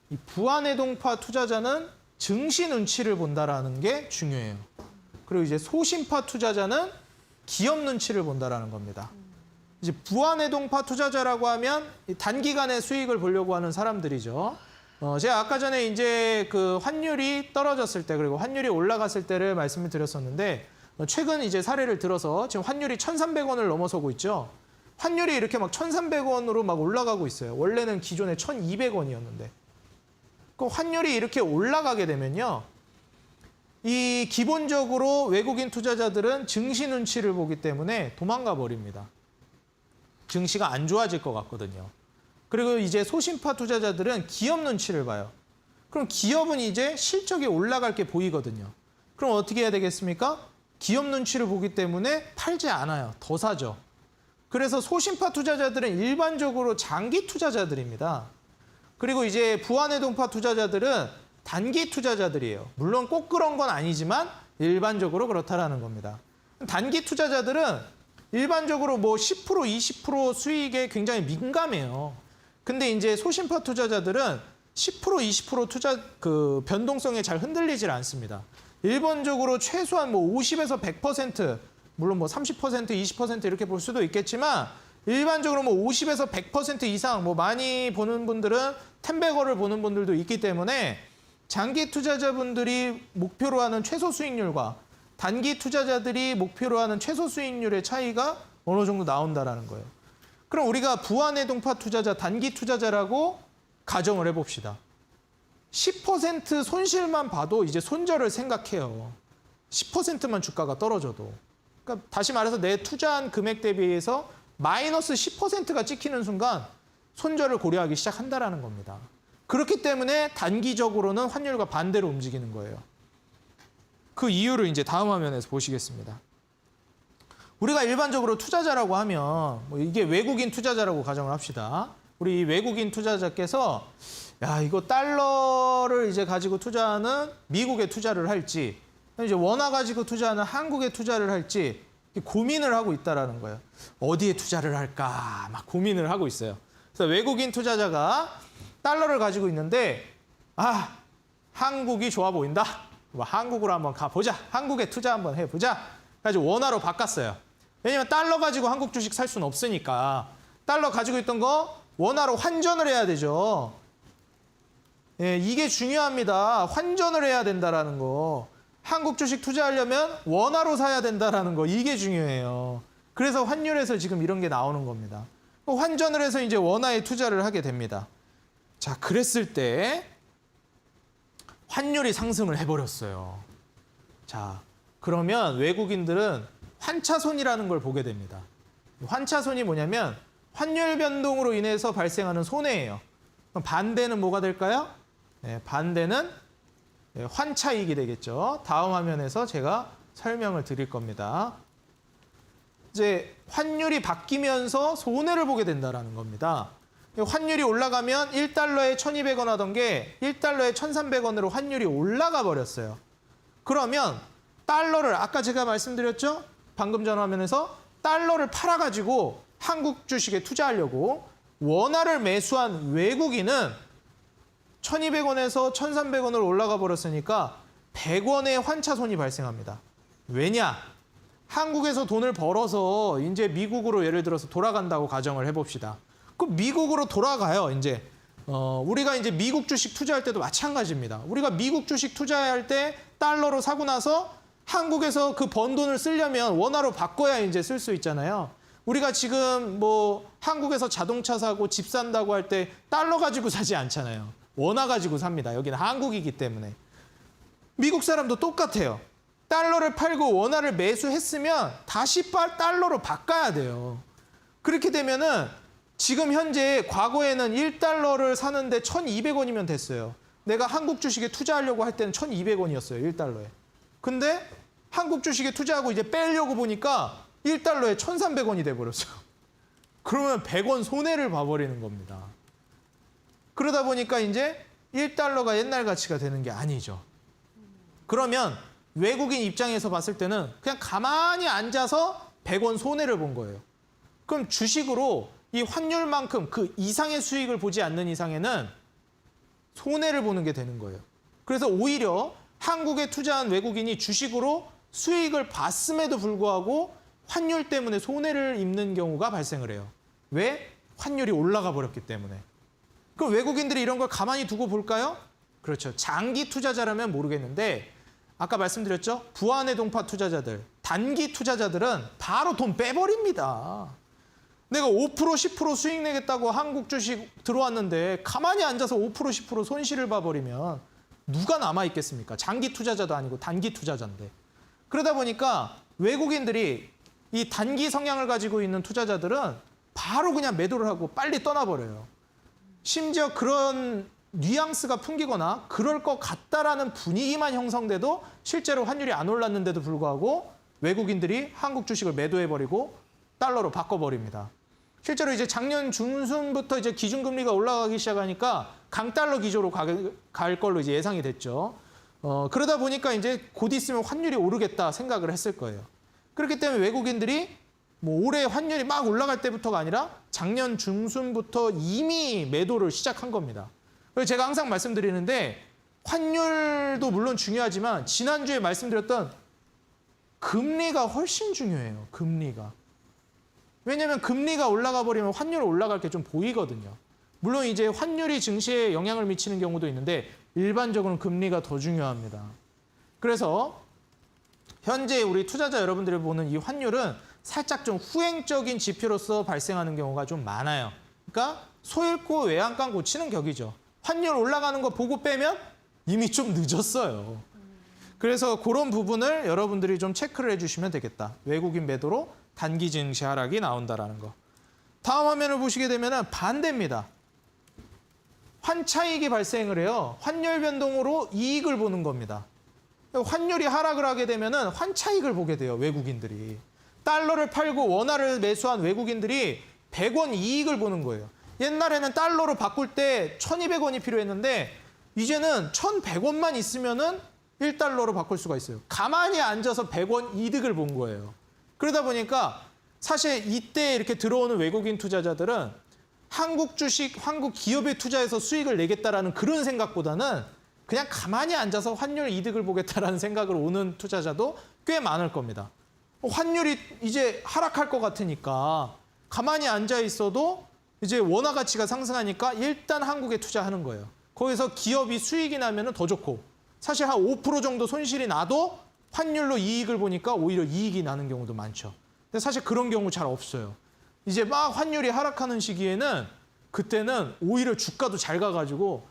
이 부안해동파 투자자는 증시 눈치를 본다라는 게 중요해요. 그리고 이제 소신파 투자자는 기업 눈치를 본다라는 겁니다. 이제 부안해동파 투자자라고 하면 단기간의 수익을 보려고 하는 사람들이죠. 제가 아까 전에 이제 그 환율이 떨어졌을 때 그리고 환율이 올라갔을 때를 말씀을 드렸었는데 최근 이제 사례를 들어서 지금 환율이 1,300원을 넘어서고 있죠. 환율이 이렇게 막 1,300원으로 막 올라가고 있어요. 원래는 기존에 1,200원이었는데. 그 환율이 이렇게 올라가게 되면요. 이 기본적으로 외국인 투자자들은 증시 눈치를 보기 때문에 도망가 버립니다. 증시가 안 좋아질 것 같거든요. 그리고 이제 소신파 투자자들은 기업 눈치를 봐요. 그럼 기업은 이제 실적이 올라갈 게 보이거든요. 그럼 어떻게 해야 되겠습니까? 기업 눈치를 보기 때문에 팔지 않아요. 더 사죠. 그래서 소신파 투자자들은 일반적으로 장기 투자자들입니다. 그리고 이제 부안해동파 투자자들은 단기 투자자들이에요. 물론 꼭 그런 건 아니지만 일반적으로 그렇다라는 겁니다. 단기 투자자들은 일반적으로 뭐 10%, 20% 수익에 굉장히 민감해요. 근데 이제 소신파 투자자들은 10%, 20% 투자 그 변동성에 잘 흔들리질 않습니다. 일반적으로 최소한 뭐 50에서 100%, 물론 뭐 30%, 20% 이렇게 볼 수도 있겠지만 일반적으로 뭐 50에서 100% 이상 뭐 많이 보는 분들은 텐베거를 보는 분들도 있기 때문에 장기 투자자분들이 목표로 하는 최소 수익률과 단기 투자자들이 목표로 하는 최소 수익률의 차이가 어느 정도 나온다라는 거예요. 그럼 우리가 부안해동파 투자자, 단기 투자자라고 가정을 해봅시다. 10% 손실만 봐도 이제 손절을 생각해요. 10%만 주가가 떨어져도. 그러니까 다시 말해서 내 투자한 금액 대비해서 마이너스 10%가 찍히는 순간 손절을 고려하기 시작한다라는 겁니다. 그렇기 때문에 단기적으로는 환율과 반대로 움직이는 거예요. 그 이유를 이제 다음 화면에서 보시겠습니다. 우리가 일반적으로 투자자라고 하면 뭐 이게 외국인 투자자라고 가정을 합시다. 우리 외국인 투자자께서 야 이거 달러를 이제 가지고 투자하는 미국에 투자를 할지 이제 원화 가지고 투자하는 한국에 투자를 할지 고민을 하고 있다라는 거예요. 어디에 투자를 할까 막 고민을 하고 있어요. 그래서 외국인 투자자가 달러를 가지고 있는데 한국이 좋아 보인다. 한국으로 한번 가보자. 한국에 투자 한번 해보자. 그래서 원화로 바꿨어요. 왜냐면 달러 가지고 한국 주식 살 수는 없으니까 달러 가지고 있던 거 원화로 환전을 해야 되죠. 예, 이게 중요합니다. 환전을 해야 된다라는 거. 한국 주식 투자하려면 원화로 사야 된다라는 거. 이게 중요해요. 그래서 환율에서 지금 이런 게 나오는 겁니다. 환전을 해서 이제 원화에 투자를 하게 됩니다. 자, 그랬을 때 환율이 상승을 해버렸어요. 자, 그러면 외국인들은 환차손이라는 걸 보게 됩니다. 환차손이 뭐냐면 환율 변동으로 인해서 발생하는 손해예요. 그럼 반대는 뭐가 될까요? 네, 반대는 환차익이 되겠죠. 다음 화면에서 제가 설명을 드릴 겁니다. 이제 환율이 바뀌면서 손해를 보게 된다는 겁니다. 환율이 올라가면 1달러에 1,200원 하던 게 1달러에 1,300원으로 환율이 올라가 버렸어요. 그러면 달러를 아까 제가 말씀드렸죠? 방금 전 화면에서 달러를 팔아가지고 한국 주식에 투자하려고 원화를 매수한 외국인은 1,200원에서 1,300원으로 올라가 버렸으니까 100원의 환차손이 발생합니다. 왜냐? 한국에서 돈을 벌어서 이제 미국으로 예를 들어서 돌아간다고 가정을 해봅시다. 그럼 미국으로 돌아가요. 이제 우리가 이제 미국 주식 투자할 때도 마찬가지입니다. 우리가 미국 주식 투자할 때 달러로 사고 나서 한국에서 그 번 돈을 쓰려면 원화로 바꿔야 이제 쓸 수 있잖아요. 우리가 지금 뭐 한국에서 자동차 사고 집 산다고 할 때 달러 가지고 사지 않잖아요. 원화 가지고 삽니다. 여기는 한국이기 때문에. 미국 사람도 똑같아요. 달러를 팔고 원화를 매수했으면 다시 달러로 바꿔야 돼요. 그렇게 되면은 지금 현재 과거에는 1달러를 사는데 1,200원이면 됐어요. 내가 한국 주식에 투자하려고 할 때는 1,200원이었어요. 1달러에. 근데 한국 주식에 투자하고 이제 빼려고 보니까 1달러에 1,300원이 돼버렸어요. 그러면 100원 손해를 봐버리는 겁니다. 그러다 보니까 이제 1달러가 옛날 가치가 되는 게 아니죠. 그러면 외국인 입장에서 봤을 때는 그냥 가만히 앉아서 100원 손해를 본 거예요. 그럼 주식으로 이 환율만큼 그 이상의 수익을 보지 않는 이상에는 손해를 보는 게 되는 거예요. 그래서 오히려 한국에 투자한 외국인이 주식으로 수익을 봤음에도 불구하고 환율 때문에 손해를 입는 경우가 발생을 해요. 왜? 환율이 올라가 버렸기 때문에. 그럼 외국인들이 이런 걸 가만히 두고 볼까요? 그렇죠. 장기 투자자라면 모르겠는데 아까 말씀드렸죠? 부안의 동파 투자자들, 단기 투자자들은 바로 돈 빼버립니다. 내가 5% 10% 수익 내겠다고 한국 주식 들어왔는데 가만히 앉아서 5% 10% 손실을 봐버리면 누가 남아있겠습니까? 장기 투자자도 아니고 단기 투자자인데. 그러다 보니까 외국인들이 이 단기 성향을 가지고 있는 투자자들은 바로 그냥 매도를 하고 빨리 떠나버려요. 심지어 그런 뉘앙스가 풍기거나 그럴 것 같다라는 분위기만 형성돼도 실제로 환율이 안 올랐는데도 불구하고 외국인들이 한국 주식을 매도해버리고 달러로 바꿔버립니다. 실제로 이제 작년 중순부터 이제 기준금리가 올라가기 시작하니까 강달러 기조로 갈 걸로 이제 예상이 됐죠. 그러다 보니까 이제 곧 있으면 환율이 오르겠다 생각을 했을 거예요. 그렇기 때문에 외국인들이 뭐 올해 환율이 막 올라갈 때부터가 아니라 작년 중순부터 이미 매도를 시작한 겁니다. 그래서 제가 항상 말씀드리는데 환율도 물론 중요하지만 지난주에 말씀드렸던 금리가 훨씬 중요해요. 금리가. 왜냐하면 금리가 올라가 버리면 환율이 올라갈 게 좀 보이거든요. 물론 이제 환율이 증시에 영향을 미치는 경우도 있는데 일반적으로는 금리가 더 중요합니다. 그래서 현재 우리 투자자 여러분들이 보는 이 환율은 살짝 좀 후행적인 지표로서 발생하는 경우가 좀 많아요. 그러니까 소 잃고 외양간 고치는 격이죠. 환율 올라가는 거 보고 빼면 이미 좀 늦었어요. 그래서 그런 부분을 여러분들이 좀 체크를 해주시면 되겠다. 외국인 매도로 단기 증시 하락이 나온다라는 거. 다음 화면을 보시게 되면 반대입니다. 환차익이 발생을 해요. 환율 변동으로 이익을 보는 겁니다. 환율이 하락을 하게 되면 환차익을 보게 돼요. 외국인들이. 달러를 팔고 원화를 매수한 외국인들이 100원 이익을 보는 거예요. 옛날에는 달러로 바꿀 때 1,200원이 필요했는데 이제는 1,100원만 있으면은 1달러로 바꿀 수가 있어요. 가만히 앉아서 100원 이득을 본 거예요. 그러다 보니까 사실 이때 이렇게 들어오는 외국인 투자자들은 한국 주식, 한국 기업에 투자해서 수익을 내겠다라는 그런 생각보다는 그냥 가만히 앉아서 환율 이득을 보겠다라는 생각으로 오는 투자자도 꽤 많을 겁니다. 환율이 이제 하락할 것 같으니까 가만히 앉아 있어도 이제 원화 가치가 상승하니까 일단 한국에 투자하는 거예요. 거기서 기업이 수익이 나면 더 좋고 사실 한 5% 정도 손실이 나도 환율로 이익을 보니까 오히려 이익이 나는 경우도 많죠. 근데 사실 그런 경우 잘 없어요. 이제 막 환율이 하락하는 시기에는 그때는 오히려 주가도 잘 가가지고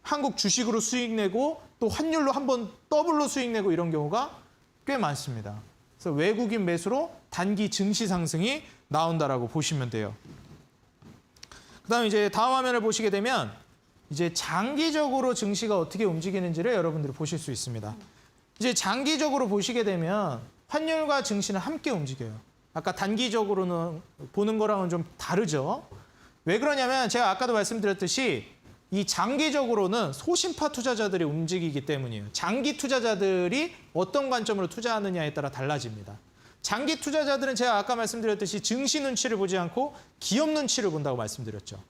한국 주식으로 수익 내고 또 환율로 한번 더블로 수익 내고 이런 경우가 꽤 많습니다. 그래서 외국인 매수로 단기 증시 상승이 나온다라고 보시면 돼요. 그다음에 이제 다음 화면을 보시게 되면 이제 장기적으로 증시가 어떻게 움직이는지를 여러분들이 보실 수 있습니다. 이제 장기적으로 보시게 되면 환율과 증시는 함께 움직여요. 아까 단기적으로는 보는 거랑은 좀 다르죠. 왜 그러냐면 제가 아까도 말씀드렸듯이 이 장기적으로는 소심파 투자자들이 움직이기 때문이에요. 장기 투자자들이 어떤 관점으로 투자하느냐에 따라 달라집니다. 장기 투자자들은 제가 아까 말씀드렸듯이 증시 눈치를 보지 않고 기업 눈치를 본다고 말씀드렸죠.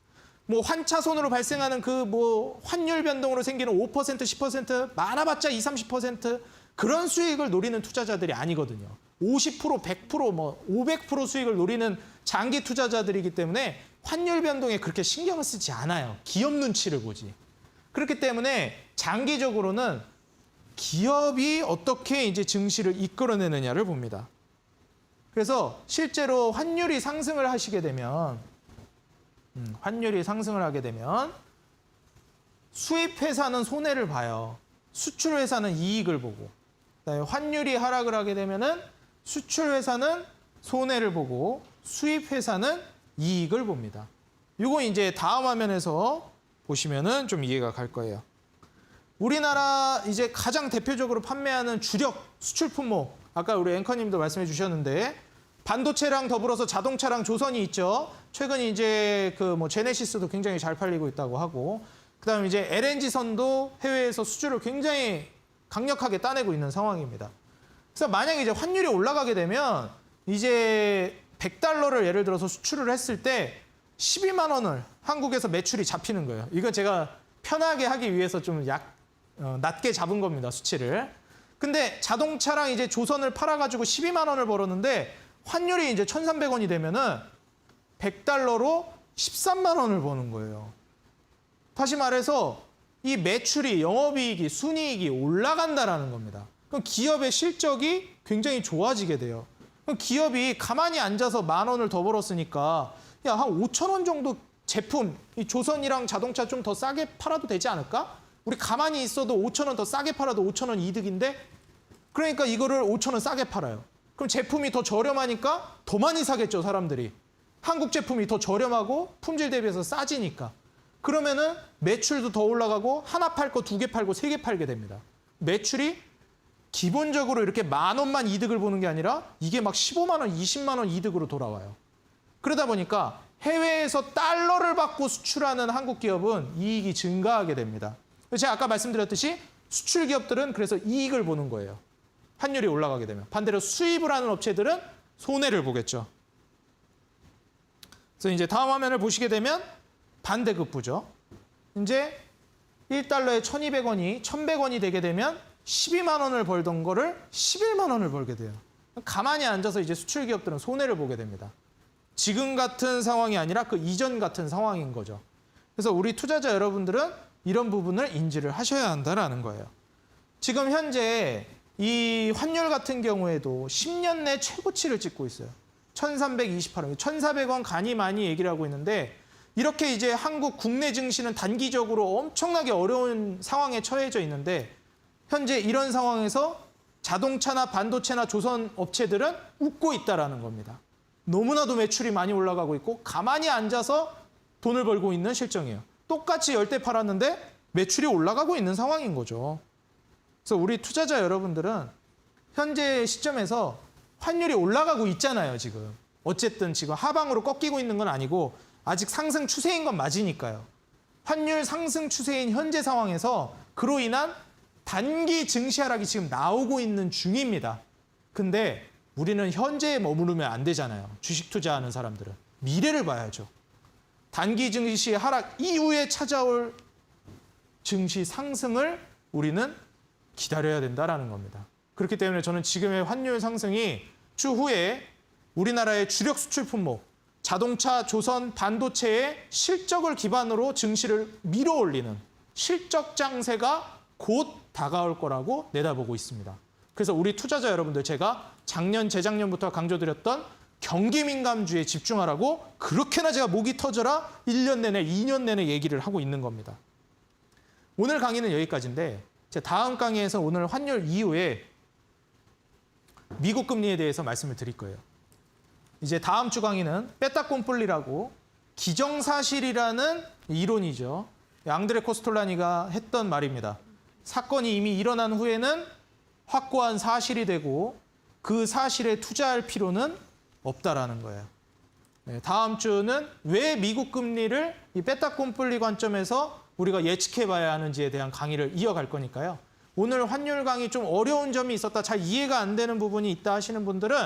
뭐 환차손으로 발생하는 그 뭐 환율 변동으로 생기는 5%, 10% 많아봤자 20, 30% 그런 수익을 노리는 투자자들이 아니거든요. 50%, 100%, 뭐 500% 수익을 노리는 장기 투자자들이기 때문에 환율 변동에 그렇게 신경을 쓰지 않아요. 기업 눈치를 보지. 그렇기 때문에 장기적으로는 기업이 어떻게 이제 증시를 이끌어내느냐를 봅니다. 그래서 실제로 환율이 상승을 하시게 되면 수입 회사는 손해를 봐요. 수출 회사는 이익을 보고. 그다음에 환율이 하락을 하게 되면은 수출 회사는 손해를 보고 수입 회사는 이익을 봅니다. 이거 이제 다음 화면에서 보시면은 좀 이해가 갈 거예요. 우리나라 이제 가장 대표적으로 판매하는 주력 수출 품목 아까 우리 앵커님도 말씀해 주셨는데 반도체랑 더불어서 자동차랑 조선이 있죠. 최근 이제 그 뭐 제네시스도 굉장히 잘 팔리고 있다고 하고, 그다음에 이제 LNG선도 해외에서 수주를 굉장히 강력하게 따내고 있는 상황입니다. 그래서 만약에 이제 환율이 올라가게 되면 이제 100달러를 예를 들어서 수출을 했을 때 12만 원을 한국에서 매출이 잡히는 거예요. 이건 제가 편하게 하기 위해서 좀 낮게 잡은 겁니다, 수치를. 근데 자동차랑 이제 조선을 팔아가지고 12만 원을 벌었는데 환율이 이제 1,300원이 되면은 100달러로 13만 원을 버는 거예요. 다시 말해서 이 매출이, 영업이익이, 순이익이 올라간다라는 겁니다. 그럼 기업의 실적이 굉장히 좋아지게 돼요. 그럼 기업이 가만히 앉아서 10,000원을 더 벌었으니까 야, 한 5,000원 정도 제품, 이 조선이랑 자동차 좀 더 싸게 팔아도 되지 않을까? 우리 가만히 있어도 5,000원 더 싸게 팔아도 5,000원 이득인데? 그러니까 이거를 5,000원 싸게 팔아요. 그럼 제품이 더 저렴하니까 더 많이 사겠죠, 사람들이. 한국 제품이 더 저렴하고 품질 대비해서 싸지니까. 그러면은 매출도 더 올라가고 하나 팔 거 2개 팔고 3개 팔게 됩니다. 매출이 기본적으로 이렇게 10,000원만 이득을 보는 게 아니라 이게 막 15만 원, 20만 원 이득으로 돌아와요. 그러다 보니까 해외에서 달러를 받고 수출하는 한국 기업은 이익이 증가하게 됩니다. 제가 아까 말씀드렸듯이 수출 기업들은 그래서 이익을 보는 거예요. 환율이 올라가게 되면. 반대로 수입을 하는 업체들은 손해를 보겠죠. 그래서 이제 다음 화면을 보시게 되면 반대급부죠. 이제 1달러에 1,200원이 1,100원이 되게 되면 12만 원을 벌던 거를 11만 원을 벌게 돼요. 가만히 앉아서 이제 수출 기업들은 손해를 보게 됩니다. 지금 같은 상황이 아니라 그 이전 같은 상황인 거죠. 그래서 우리 투자자 여러분들은 이런 부분을 인지를 하셔야 한다는 거예요. 지금 현재 이 환율 같은 경우에도 10년 내 최고치를 찍고 있어요. 1,328원, 1,400원 가니 많이 얘기를 하고 있는데 이렇게 이제 한국 국내 증시는 단기적으로 엄청나게 어려운 상황에 처해져 있는데 현재 이런 상황에서 자동차나 반도체나 조선 업체들은 웃고 있다라는 겁니다. 너무나도 매출이 많이 올라가고 있고 가만히 앉아서 돈을 벌고 있는 실정이에요. 똑같이 10대 팔았는데 매출이 올라가고 있는 상황인 거죠. 그래서 우리 투자자 여러분들은 현재 시점에서 환율이 올라가고 있잖아요, 지금. 어쨌든 지금 하방으로 꺾이고 있는 건 아니고 아직 상승 추세인 건 맞으니까요. 환율 상승 추세인 현재 상황에서 그로 인한 단기 증시 하락이 지금 나오고 있는 중입니다. 근데 우리는 현재에 머무르면 안 되잖아요. 주식 투자하는 사람들은. 미래를 봐야죠. 단기 증시 하락 이후에 찾아올 증시 상승을 우리는 기다려야 된다는 겁니다. 그렇기 때문에 저는 지금의 환율 상승이 추후에 우리나라의 주력 수출 품목, 자동차, 조선, 반도체의 실적을 기반으로 증시를 밀어올리는 실적 장세가 곧 다가올 거라고 내다보고 있습니다. 그래서 우리 투자자 여러분들 제가 작년, 재작년부터 강조드렸던 경기 민감주에 집중하라고 그렇게나 제가 목이 터져라 1년 내내, 2년 내내 얘기를 하고 있는 겁니다. 오늘 강의는 여기까지인데 제 다음 강의에서 오늘 환율 이후에 미국 금리에 대해서 말씀을 드릴 거예요. 이제 다음 주 강의는 빼따꼼뿔리라고 기정사실이라는 이론이죠. 앙드레 코스톨라니가 했던 말입니다. 사건이 이미 일어난 후에는 확고한 사실이 되고 그 사실에 투자할 필요는 없다라는 거예요. 네, 다음 주는 왜 미국 금리를 이 빼따꼼뿔리 관점에서 우리가 예측해봐야 하는지에 대한 강의를 이어갈 거니까요. 오늘 환율 강의 좀 어려운 점이 있었다, 잘 이해가 안 되는 부분이 있다 하시는 분들은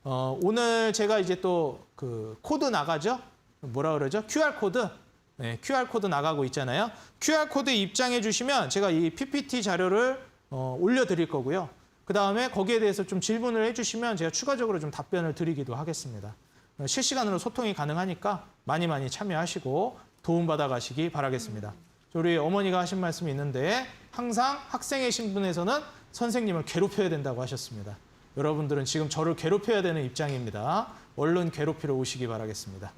오늘 제가 이제 또 그 코드 나가죠? 뭐라 그러죠? QR코드. 네, QR코드 나가고 있잖아요. QR코드 입장해 주시면 제가 이 PPT 자료를 올려드릴 거고요. 그 다음에 거기에 대해서 좀 질문을 해주시면 제가 추가적으로 좀 답변을 드리기도 하겠습니다. 실시간으로 소통이 가능하니까 많이 참여하시고 도움받아 가시기 바라겠습니다. 우리 어머니가 하신 말씀이 있는데 항상 학생의 신분에서는 선생님을 괴롭혀야 된다고 하셨습니다. 여러분들은 지금 저를 괴롭혀야 되는 입장입니다. 얼른 괴롭히러 오시기 바라겠습니다.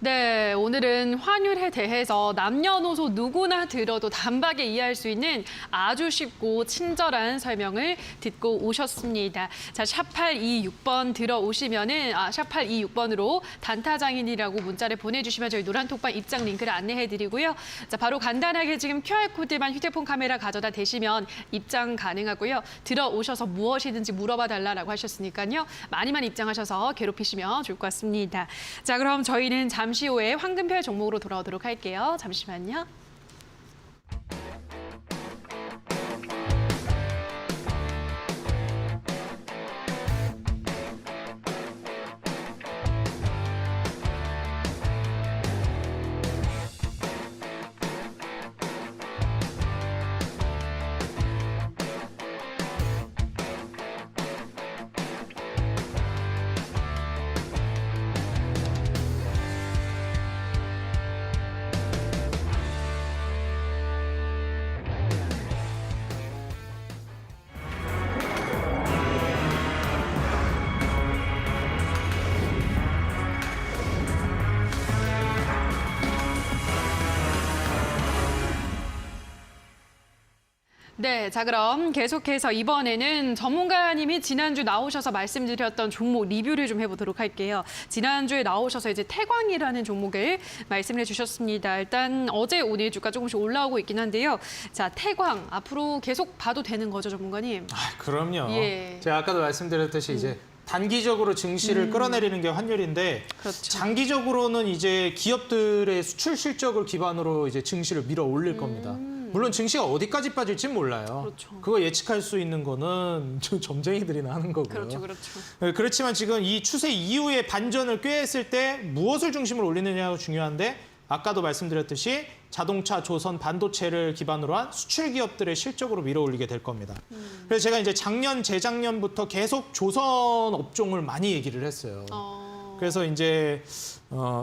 네, 오늘은 환율에 대해서 남녀노소 누구나 들어도 단박에 이해할 수 있는 아주 쉽고 친절한 설명을 듣고 오셨습니다. 자, 샵826번 들어오시면은 샵826번으로 단타장인이라고 문자를 보내주시면 저희 노란톡방 입장 링크를 안내해드리고요. 자, 바로 간단하게 지금 QR코드만 휴대폰 카메라 가져다 대시면 입장 가능하고요. 들어오셔서 무엇이든지 물어봐 달라고 하셨으니까요. 많이 입장하셔서 괴롭히시면 좋을 것 같습니다. 자, 그럼 저희는 잠시 후에 황금별 종목으로 돌아오도록 할게요. 잠시만요. 네, 자 그럼 계속해서 이번에는 전문가님이 지난주 나오셔서 말씀드렸던 종목 리뷰를 좀 해보도록 할게요. 지난주에 나오셔서 이제 태광이라는 종목을 말씀해 주셨습니다. 일단 어제 오늘 주가 조금씩 올라오고 있긴 한데요. 자, 태광 앞으로 계속 봐도 되는 거죠, 전문가님? 그럼요. 예. 제가 아까도 말씀드렸듯이 이제 단기적으로 증시를 끌어내리는 게 환율인데 그렇죠. 장기적으로는 이제 기업들의 수출 실적을 기반으로 이제 증시를 밀어 올릴 겁니다. 물론 증시가 어디까지 빠질지 몰라요. 그렇죠. 그거 예측할 수 있는 거는 점쟁이들이나 하는 거고요. 그렇죠, 그렇죠. 그렇지만 지금 이 추세 이후에 반전을 꾀했을 때 무엇을 중심으로 올리느냐가 중요한데 아까도 말씀드렸듯이 자동차, 조선, 반도체를 기반으로 한 수출 기업들의 실적으로 밀어 올리게 될 겁니다. 그래서 제가 이제 작년, 재작년부터 계속 조선 업종을 많이 얘기를 했어요. 그래서 이제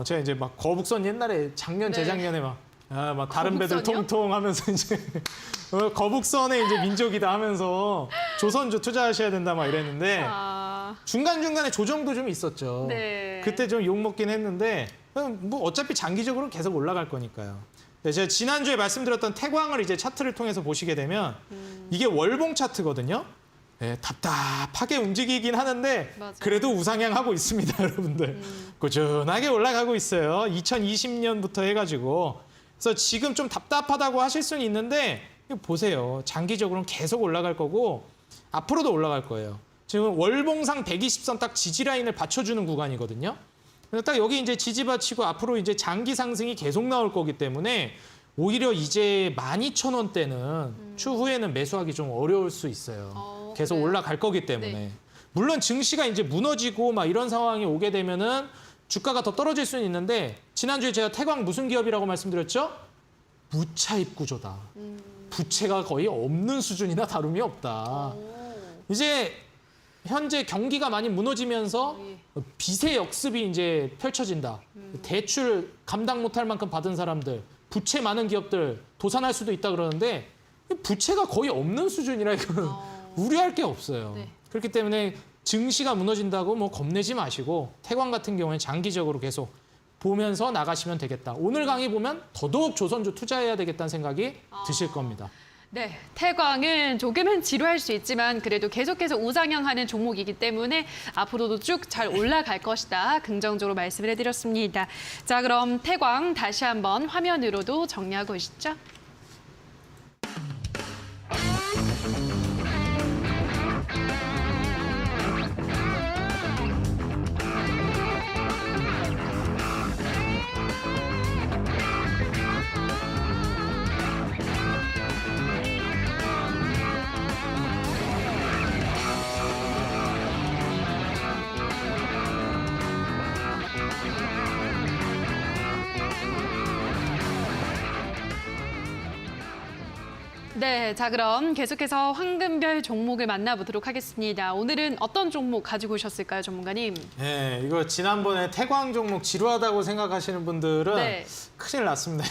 제가 이제 막 거북선 옛날에 작년, 네. 재작년에 막 다른 배들 거북선이요? 통통 하면서 이제 거북선의 이제 민족이다 하면서 조선주 투자하셔야 된다 막 이랬는데 중간중간에 조정도 좀 있었죠. 네. 그때 좀 욕먹긴 했는데 뭐 어차피 장기적으로는 계속 올라갈 거니까요. 네, 제가 지난주에 말씀드렸던 태광을 이제 차트를 통해서 보시게 되면 이게 월봉 차트거든요. 네, 답답하게 움직이긴 하는데 맞아요. 그래도 우상향하고 있습니다, 여러분들. 꾸준하게 올라가고 있어요. 2020년부터 해가지고. 그래서 지금 좀 답답하다고 하실 수는 있는데 이거 보세요. 장기적으로는 계속 올라갈 거고 앞으로도 올라갈 거예요. 지금 월봉상 120선 딱 지지 라인을 받쳐주는 구간이거든요. 그래서 딱 여기 이제 지지 받치고 앞으로 이제 장기 상승이 계속 나올 거기 때문에 오히려 이제 12,000원대는 추후에는 매수하기 좀 어려울 수 있어요. 계속 그래요? 올라갈 거기 때문에. 네. 물론 증시가 이제 무너지고 막 이런 상황이 오게 되면은 주가가 더 떨어질 수는 있는데 지난주에 제가 태광 무슨 기업이라고 말씀드렸죠? 무차입 구조다. 부채가 거의 없는 수준이나 다름이 없다. 이제 현재 경기가 많이 무너지면서 빚의 역습이 이제 펼쳐진다. 대출 감당 못할 만큼 받은 사람들, 부채 많은 기업들 도산할 수도 있다 그러는데 부채가 거의 없는 수준이라 이거는 우려할 게 없어요. 네. 그렇기 때문에 증시가 무너진다고 뭐 겁내지 마시고 태광 같은 경우에는 장기적으로 계속 보면서 나가시면 되겠다. 오늘 강의 보면 더더욱 조선주 투자해야 되겠다는 생각이 드실 겁니다. 네, 태광은 조금은 지루할 수 있지만 그래도 계속해서 우상향하는 종목이기 때문에 앞으로도 쭉 잘 올라갈 것이다. 긍정적으로 말씀을 해드렸습니다. 자, 그럼 태광 다시 한번 화면으로도 정리하고 오시죠. 네, 자 그럼 계속해서 황금별 종목을 만나보도록 하겠습니다. 오늘은 어떤 종목 가지고 오셨을까요, 전문가님? 네, 이거 지난번에 태광 종목 지루하다고 생각하시는 분들은 네. 큰일 났습니다.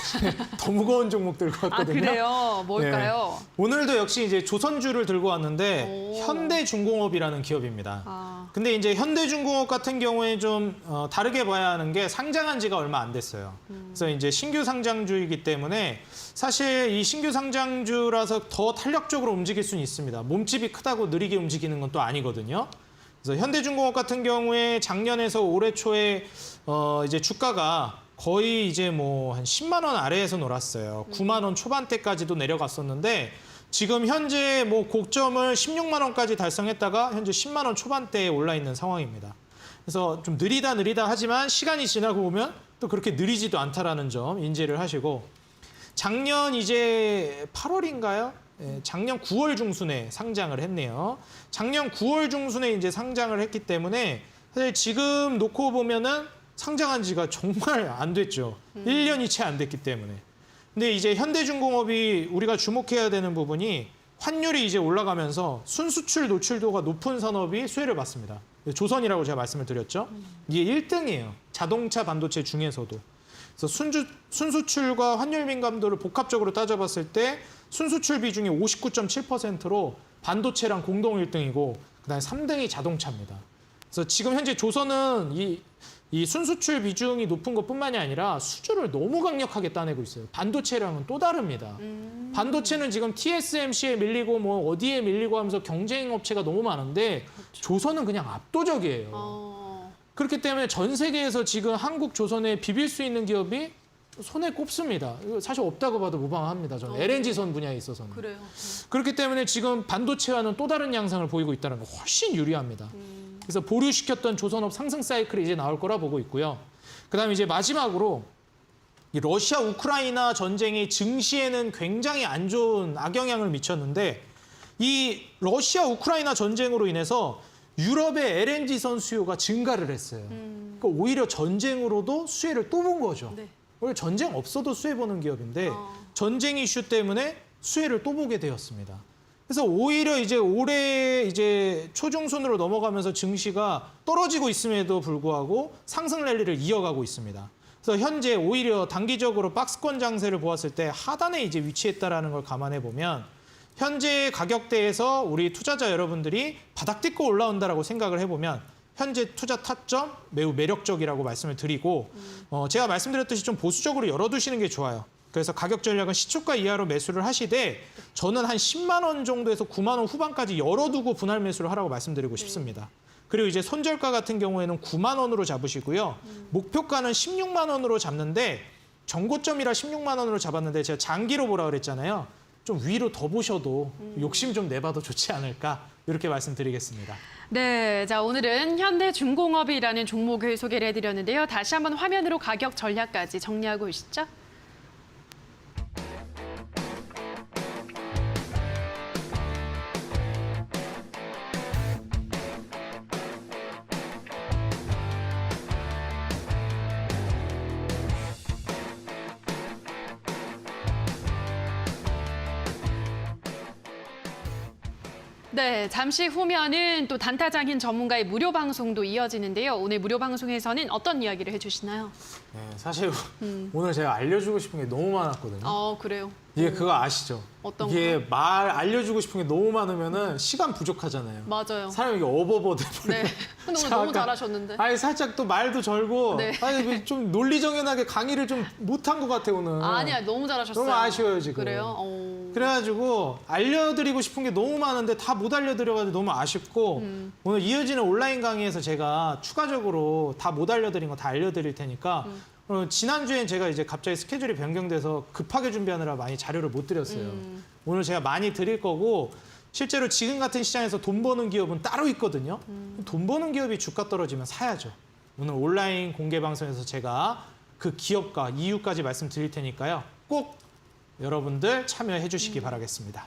더 무거운 종목 들고 아, 왔거든요. 그래요? 뭘까요? 네. 오늘도 역시 이제 조선주를 들고 왔는데 오. 현대중공업이라는 기업입니다. 아. 근데 이제 현대중공업 같은 경우에 좀 다르게 봐야 하는 게 상장한 지가 얼마 안 됐어요. 그래서 이제 신규 상장주이기 때문에 사실 이 신규 상장주라서 더 탄력적으로 움직일 수는 있습니다. 몸집이 크다고 느리게 움직이는 건 또 아니거든요. 그래서 현대중공업 같은 경우에 작년에서 올해 초에 이제 주가가 거의 이제 뭐 한 10만 원 아래에서 놀았어요. 9만 원 초반대까지도 내려갔었는데 지금 현재 뭐 고점을 16만 원까지 달성했다가 현재 10만 원 초반대에 올라 있는 상황입니다. 그래서 좀 느리다 하지만 시간이 지나고 보면 또 그렇게 느리지도 않다라는 점 인지를 하시고 작년 이제 8월인가요? 예, 작년 9월 중순에 상장을 했네요. 작년 9월 중순에 이제 상장을 했기 때문에 사실 지금 놓고 보면은 상장한 지가 정말 안 됐죠. 1년이 채 안 됐기 때문에. 근데 이제 현대중공업이 우리가 주목해야 되는 부분이 환율이 이제 올라가면서 순수출 노출도가 높은 산업이 수혜를 받습니다. 조선이라고 제가 말씀을 드렸죠. 이게 1등이에요. 자동차 반도체 중에서도. 그래서 순수출과 환율 민감도를 복합적으로 따져봤을 때 순수출 비중이 59.7%로 반도체랑 공동 1등이고 그다음에 3등이 자동차입니다. 그래서 지금 현재 조선은 이 순수출 비중이 높은 것뿐만이 아니라 수주를 너무 강력하게 따내고 있어요. 반도체랑은 또 다릅니다. 반도체는 지금 TSMC에 밀리고 뭐 어디에 밀리고 하면서 경쟁 업체가 너무 많은데 조선은 그냥 압도적이에요. 그렇기 때문에 전 세계에서 지금 한국 조선에 비빌 수 있는 기업이 손에 꼽습니다. 이거 사실 없다고 봐도 무방합니다. 저는 LNG선 분야에 있어서는. 그래요. 그렇기 때문에 지금 반도체와는 또 다른 양상을 보이고 있다는 거 훨씬 유리합니다. 그래서 보류시켰던 조선업 상승 사이클이 이제 나올 거라 보고 있고요. 그다음에 이제 마지막으로 이 러시아 우크라이나 전쟁이 증시에는 굉장히 안 좋은 악영향을 미쳤는데 이 러시아 우크라이나 전쟁으로 인해서 유럽의 LNG선 수요가 증가를 했어요. 그러니까 오히려 전쟁으로도 수혜를 또 본 거죠. 네. 원래 전쟁 없어도 수혜 보는 기업인데 전쟁 이슈 때문에 수혜를 또 보게 되었습니다. 그래서 오히려 이제 올해 이제 초중순으로 넘어가면서 증시가 떨어지고 있음에도 불구하고 상승 랠리를 이어가고 있습니다. 그래서 현재 오히려 단기적으로 박스권 장세를 보았을 때 하단에 이제 위치했다라는 걸 감안해 보면 현재 가격대에서 우리 투자자 여러분들이 바닥 딛고 올라온다라고 생각을 해보면 현재 투자 타점 매우 매력적이라고 말씀을 드리고 제가 말씀드렸듯이 좀 보수적으로 열어두시는 게 좋아요. 그래서 가격 전략은 시초가 이하로 매수를 하시되 저는 한 10만 원 정도에서 9만 원 후반까지 열어두고 분할 매수를 하라고 말씀드리고 싶습니다. 그리고 이제 손절가 같은 경우에는 9만 원으로 잡으시고요. 목표가는 16만 원으로 잡는데 정고점이라 16만 원으로 잡았는데 제가 장기로 보라 그랬잖아요. 좀 위로 더 보셔도 욕심 좀 내봐도 좋지 않을까 이렇게 말씀드리겠습니다. 네, 자 오늘은 현대중공업이라는 종목을 소개를 해드렸는데요. 다시 한번 화면으로 가격 전략까지 정리하고 오시죠. 네, 잠시 후면은 또 단타장인 전문가의 무료 방송도 이어지는데요. 오늘 무료 방송에서는 어떤 이야기를 해주시나요? 네, 사실 오늘 제가 알려주고 싶은 게 너무 많았거든요. 그래요? 이게 그거 아시죠? 어떤 이게 알려주고 싶은 게 너무 많으면은 시간 부족하잖아요. 맞아요. 사람이 이게 어버버 돼버려요. 네, 근데 오늘 너무 잘하셨는데. 아니 살짝 또 말도 절고 네. 아니 좀 논리정연하게 강의를 좀 못한 것 같아 오늘. 아니야, 너무 잘하셨어요. 너무 아쉬워요 지금. 그래요? 그래가지고 알려드리고 싶은 게 너무 많은데 다 못 알려드려가지고 너무 아쉽고 오늘 이어지는 온라인 강의에서 제가 추가적으로 다 못 알려드린 거 다 알려드릴 테니까 지난주엔 제가 이제 갑자기 스케줄이 변경돼서 급하게 준비하느라 많이 자료를 못 드렸어요. 오늘 제가 많이 드릴 거고 실제로 지금 같은 시장에서 돈 버는 기업은 따로 있거든요. 돈 버는 기업이 주가 떨어지면 사야죠. 오늘 온라인 공개 방송에서 제가 그 기업과 이유까지 말씀드릴 테니까요. 꼭 여러분들 참여해 주시기 바라겠습니다.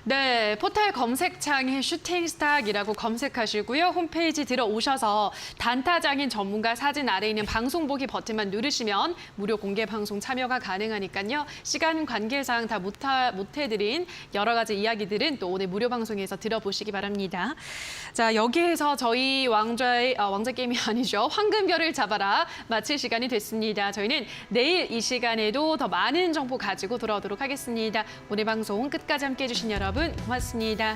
네, 포털 검색창에 슈팅스탁이라고 검색하시고요. 홈페이지 들어오셔서 단타장인 전문가 사진 아래에 있는 방송 보기 버튼만 누르시면 무료 공개 방송 참여가 가능하니까요. 시간 관계상 다 못해드린 여러 가지 이야기들은 또 오늘 무료 방송에서 들어보시기 바랍니다. 자, 여기에서 저희 왕자 게임이 아니죠. 황금별을 잡아라 마칠 시간이 됐습니다. 저희는 내일 이 시간에도 더 많은 정보 가지고 돌아오도록 하겠습니다. 오늘 방송 끝까지 함께해 주신 여러분 고맙습니다.